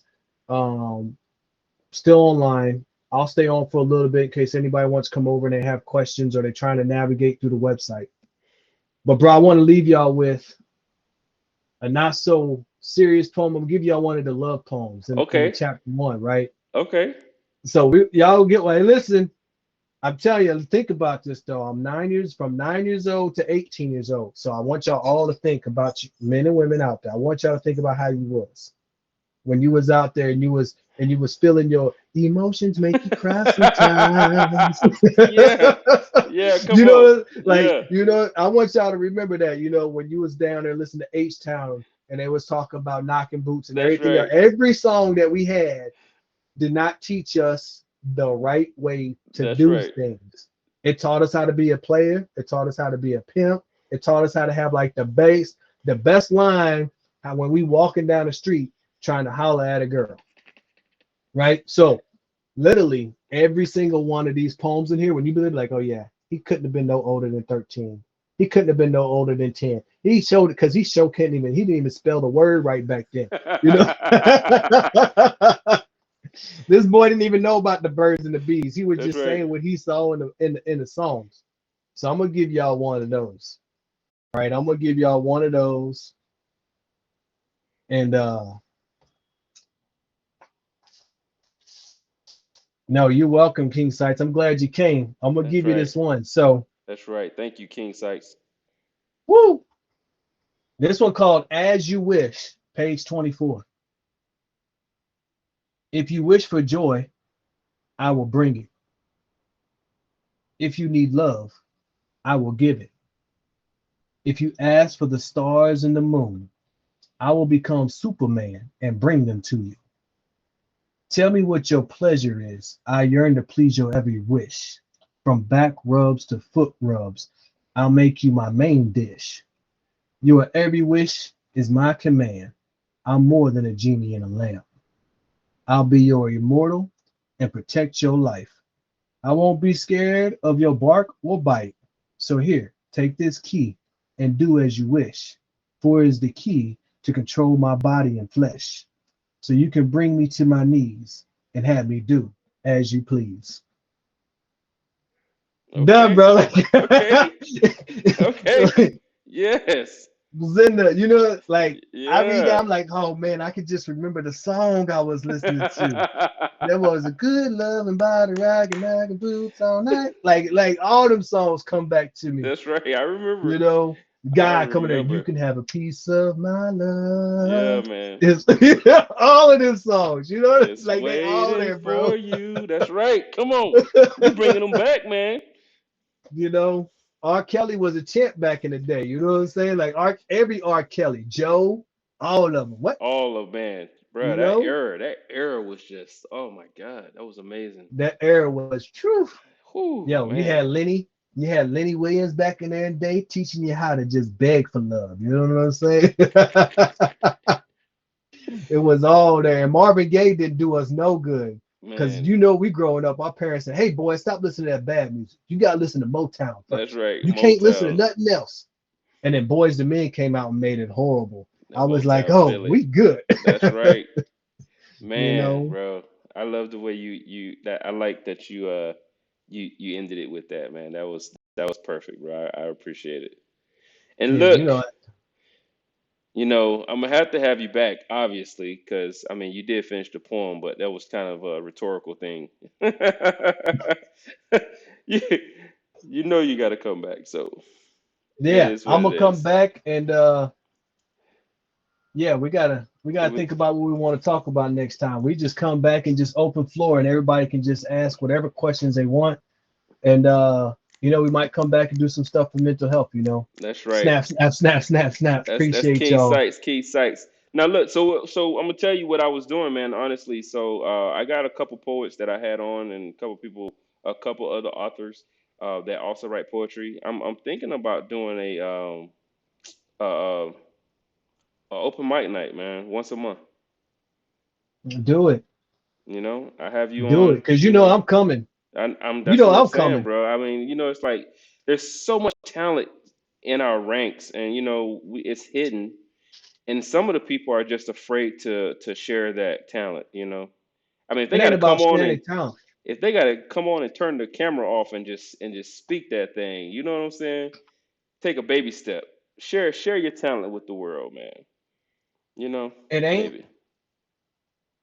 still online. I'll stay on for a little bit in case anybody wants to come over and they have questions or they're trying to navigate through the website. But bro, I want to leave y'all with a not so serious poem. I'm gonna give y'all one of the love poems in the Okay, chapter 1, right? okay. So y'all get what? Hey, listen, I'm telling you, think about this though. I'm 9 years old to 18 years old. So I want y'all all to think about you, men and women out there. I want y'all to think about how you was when you was out there and you was feeling your emotions make you cry sometimes. Yeah, yeah. Come You on. know, like Yeah, I want y'all to remember that. When you was down there listening to H Town and they was talking about knocking boots and that's everything else. right. Every song that we had did not teach us the right way to That's do right. things. It taught us how to be a player. It taught us how to be a pimp. It taught us how to have like the best line how when we walking down the street trying to holler at a girl, right? So literally every single one of these poems in here, when you believe like, oh yeah, he couldn't have been no older than 13. He couldn't have been no older than 10. He showed it because he he didn't even spell the word right back then. You know, this boy didn't even know about the birds and the bees. He was That's just right. saying what he saw in the songs. So I'm gonna give y'all one of those. All right, I'm gonna give y'all one of those. And no, you're welcome, King Sites. I'm glad you came. I'm gonna That's give you right. this one. So, That's right. Thank you, King Sykes. woo! This one called As You Wish, page 24. If you wish for joy, I will bring it. If you need love, I will give it. If you ask for the stars and the moon, I will become Superman and bring them to you. Tell me what your pleasure is. I yearn to please your every wish. From back rubs to foot rubs, I'll make you my main dish. Your every wish is my command. I'm more than a genie in a lamp. I'll be your immortal and protect your life. I won't be scared of your bark or bite. So here, take this key and do as you wish, for it is the key to control my body and flesh. So you can bring me to my knees and have me do as you please. Done, Okay. bro. Okay. Okay. Yes. Zinda, you know, like I read that, Yeah. I'm like, oh man, I could just remember the song I was listening to. There was a good love and body rocking, knocking boots all night. Like all them songs come back to me. That's right. I remember. You know, I God coming there, you remember. can have a piece of my Yeah, love. man. It's all of them songs, you know, Just like they all waiting there, bro. for you. That's right. Come on. We bringing them back, man. You know, R. Kelly was a champ back in the day. You know what I'm saying? Like every R. Kelly, Joe, all of them. What? All of man, bro. You know, That era was just. Oh my God, that was amazing. that era was truth. Whew, Yo, man. You had Lenny Williams back in their day teaching you how to just beg for love. You know what I'm saying? It was all there. And Marvin Gaye didn't do us no good. Because Man, you know, we growing up, our parents said, hey boy, stop listening to that bad music. You gotta listen to Motown that's first. right. You can't listen to Motown. nothing else. And then Boys the Men came out and made it horrible. That I was like, Motown oh, Philly. we good. That's right. You Man, know? bro. I love the way you that I like that you ended it with that, man. That was perfect, bro. I appreciate it. And Yeah, you look, know, I'm gonna have to have you back, obviously, because I mean you did finish the poem, but that was kind of a rhetorical thing. you, you know you gotta come back, so it yeah, is what I'm it gonna come is. back and yeah, we gotta We, think about what we want to talk about next time. We just come back and just open floor and everybody can just ask whatever questions they want. And you know, we might come back and do some stuff for mental health, you know. that's right. Snap, snap, snap, snap, snap. That's Appreciate King y'all. Sites, King Sites. Now look, so I'm gonna tell you what I was doing, man. Honestly, so I got a couple poets that I had on, and a couple other authors that also write poetry. I'm thinking about doing a open mic night, man, once a month. Do it. I have you Do it. on. Cause you know I'm coming. I'm You that's know what I'm I'm saying, coming. bro. I mean, it's like there's so much talent in our ranks, and it's hidden, and some of the people are just afraid to share that talent. I mean, It ain't about sharing their talent. if they gotta come on and turn the camera off and just speak that thing, you know what I'm saying? Take a baby step. Share your talent with the world, man. It ain't. Maybe.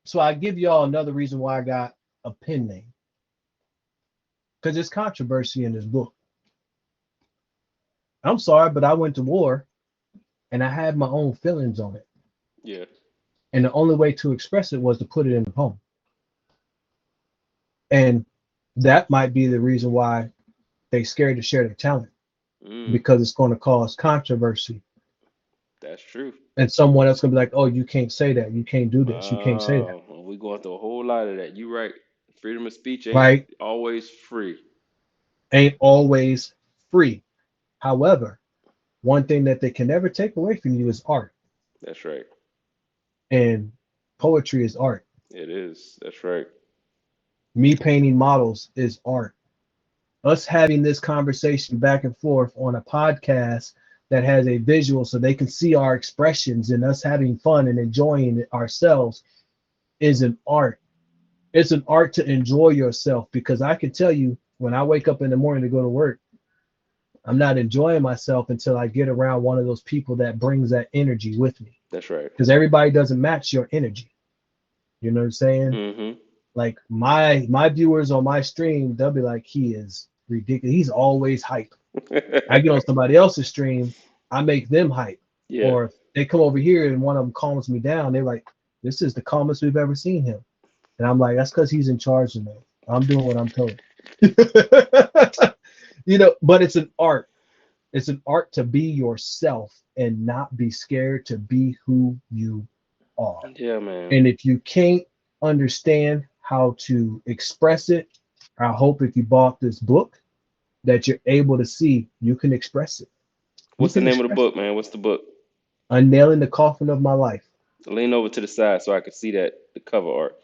So I give y'all another reason why I got a pen name. Because there's controversy in this book. I'm sorry, but I went to war and I had my own feelings on it. Yeah. And the only way to express it was to put it in the poem. And that might be the reason why they scared to share their talent Mm, because it's going to cause controversy. that's true. And someone else going to be like, oh, you can't say that. You can't do this. You can't say that. We going through a whole lot of that. You right. Freedom of speech ain't Right? always free. Ain't always free. However, one thing that they can never take away from you is art. That's right. And poetry is art. It is. That's right. Me painting models is art. Us having this conversation back and forth on a podcast that has a visual so they can see our expressions and us having fun and enjoying it ourselves is an art. It's an art to enjoy yourself, because I can tell you, when I wake up in the morning to go to work, I'm not enjoying myself until I get around one of those people that brings that energy with me. That's right. Because everybody doesn't match your energy. You know what I'm saying? Mm-hmm. Like my viewers on my stream, they'll be like, he is ridiculous. He's always hype. I get on somebody else's stream, I make them hype. Yeah. Or if they come over here and one of them calms me down, they're like, this is the calmest we've ever seen him. And I'm like, that's because he's in charge of me. I'm doing what I'm told. You know, but it's an art. It's an art to be yourself and not be scared to be who you are. Yeah, man. And if you can't understand how to express it, I hope if you bought this book that you're able to see you can express it. What's the name of the book, man? What's the book? Unnailing the Coffin of My Life. Lean over to the side so I can see the cover art.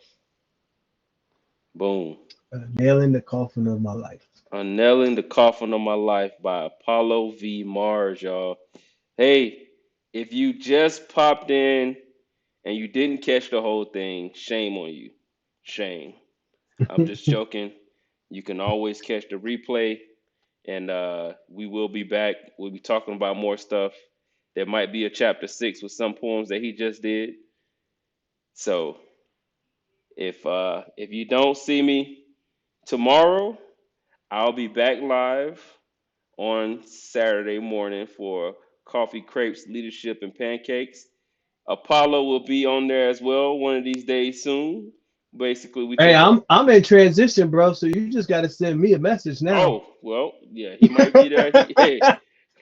Boom. Unnailing the Coffin of My Life. Unnailing the Coffin of My Life by Apollo V. Mars, y'all. Hey, if you just popped in and you didn't catch the whole thing, shame on you. Shame. I'm just joking. You can always catch the replay, and we will be back. We'll be talking about more stuff. There might be a chapter 6 with some poems that he just did. So if you don't see me tomorrow, I'll be back live on Saturday morning for Coffee, Crepes, Leadership, and Pancakes. Apollo will be on there as well one of these days soon. Basically, we. Hey, I'm in transition, bro. So you just got to send me a message now. Oh well, yeah, he might be there. Hey,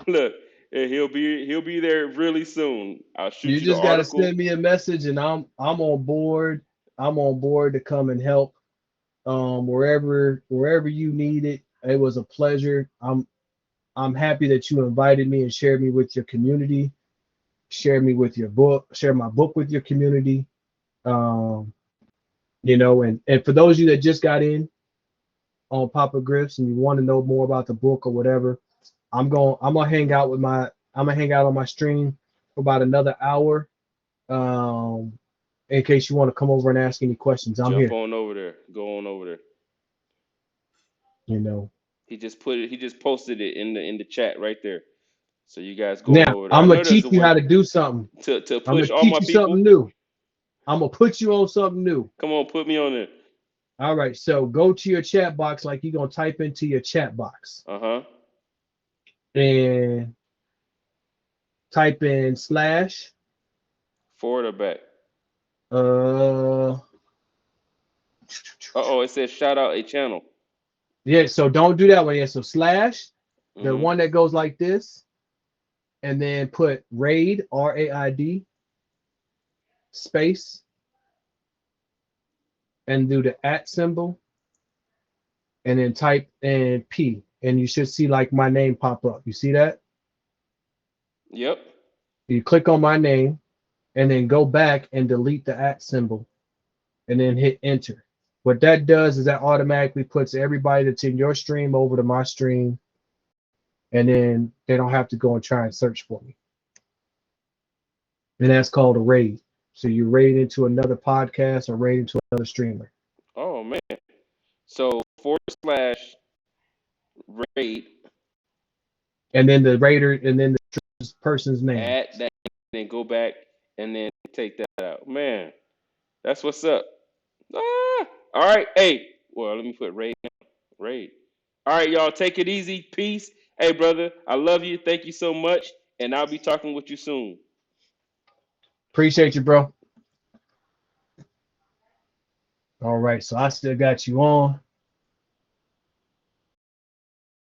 look, he'll be there really soon. I'll shoot you just the got to article. send me a message, and I'm on board. I'm on board to come and help. Wherever you need it. It was a pleasure. I'm happy that you invited me and shared me with your community. Share me with your book. Share my book with your community. You know, and for those of you that just got in on Papa Griff's and you want to know more about the book or whatever, I'm gonna hang out on my stream for about another hour. In case you want to come over and ask any questions, I'm here. Jump on over there. Go on over there. You know. He just posted it in the chat right there. So you guys go Now, over there. I'm gonna teach you how to do something. To I'm push gonna all teach my you people. something new. I'm gonna put you on something new. Come on, put me on there. All right, so go to your chat box like you're gonna type into your chat box. And type in slash. Forward or back? It says shout out a channel. Yeah, so don't do that one yet. So slash, the one that goes like this, and then put RAID, RAID, space, and do the @ symbol, and then type in P, and you should see like my name pop up. You see that? Yep. You click on my name, and then go back and delete the @ symbol, and then hit enter. What that does is that automatically puts everybody that's in your stream over to my stream, and then they don't have to go and try and search for me. And that's called a raid. So you raid into another podcast or raid into another streamer. Oh man. So /raid. And then the raider, and then the person's name. Add that, then go back and then take that out. Man, that's what's up. All right. Hey, well, let me put raid now. Raid. All right, y'all, take it easy. Peace. Hey, brother, I love you. Thank you so much. And I'll be talking with you soon. Appreciate you, bro. All right, so I still got you on.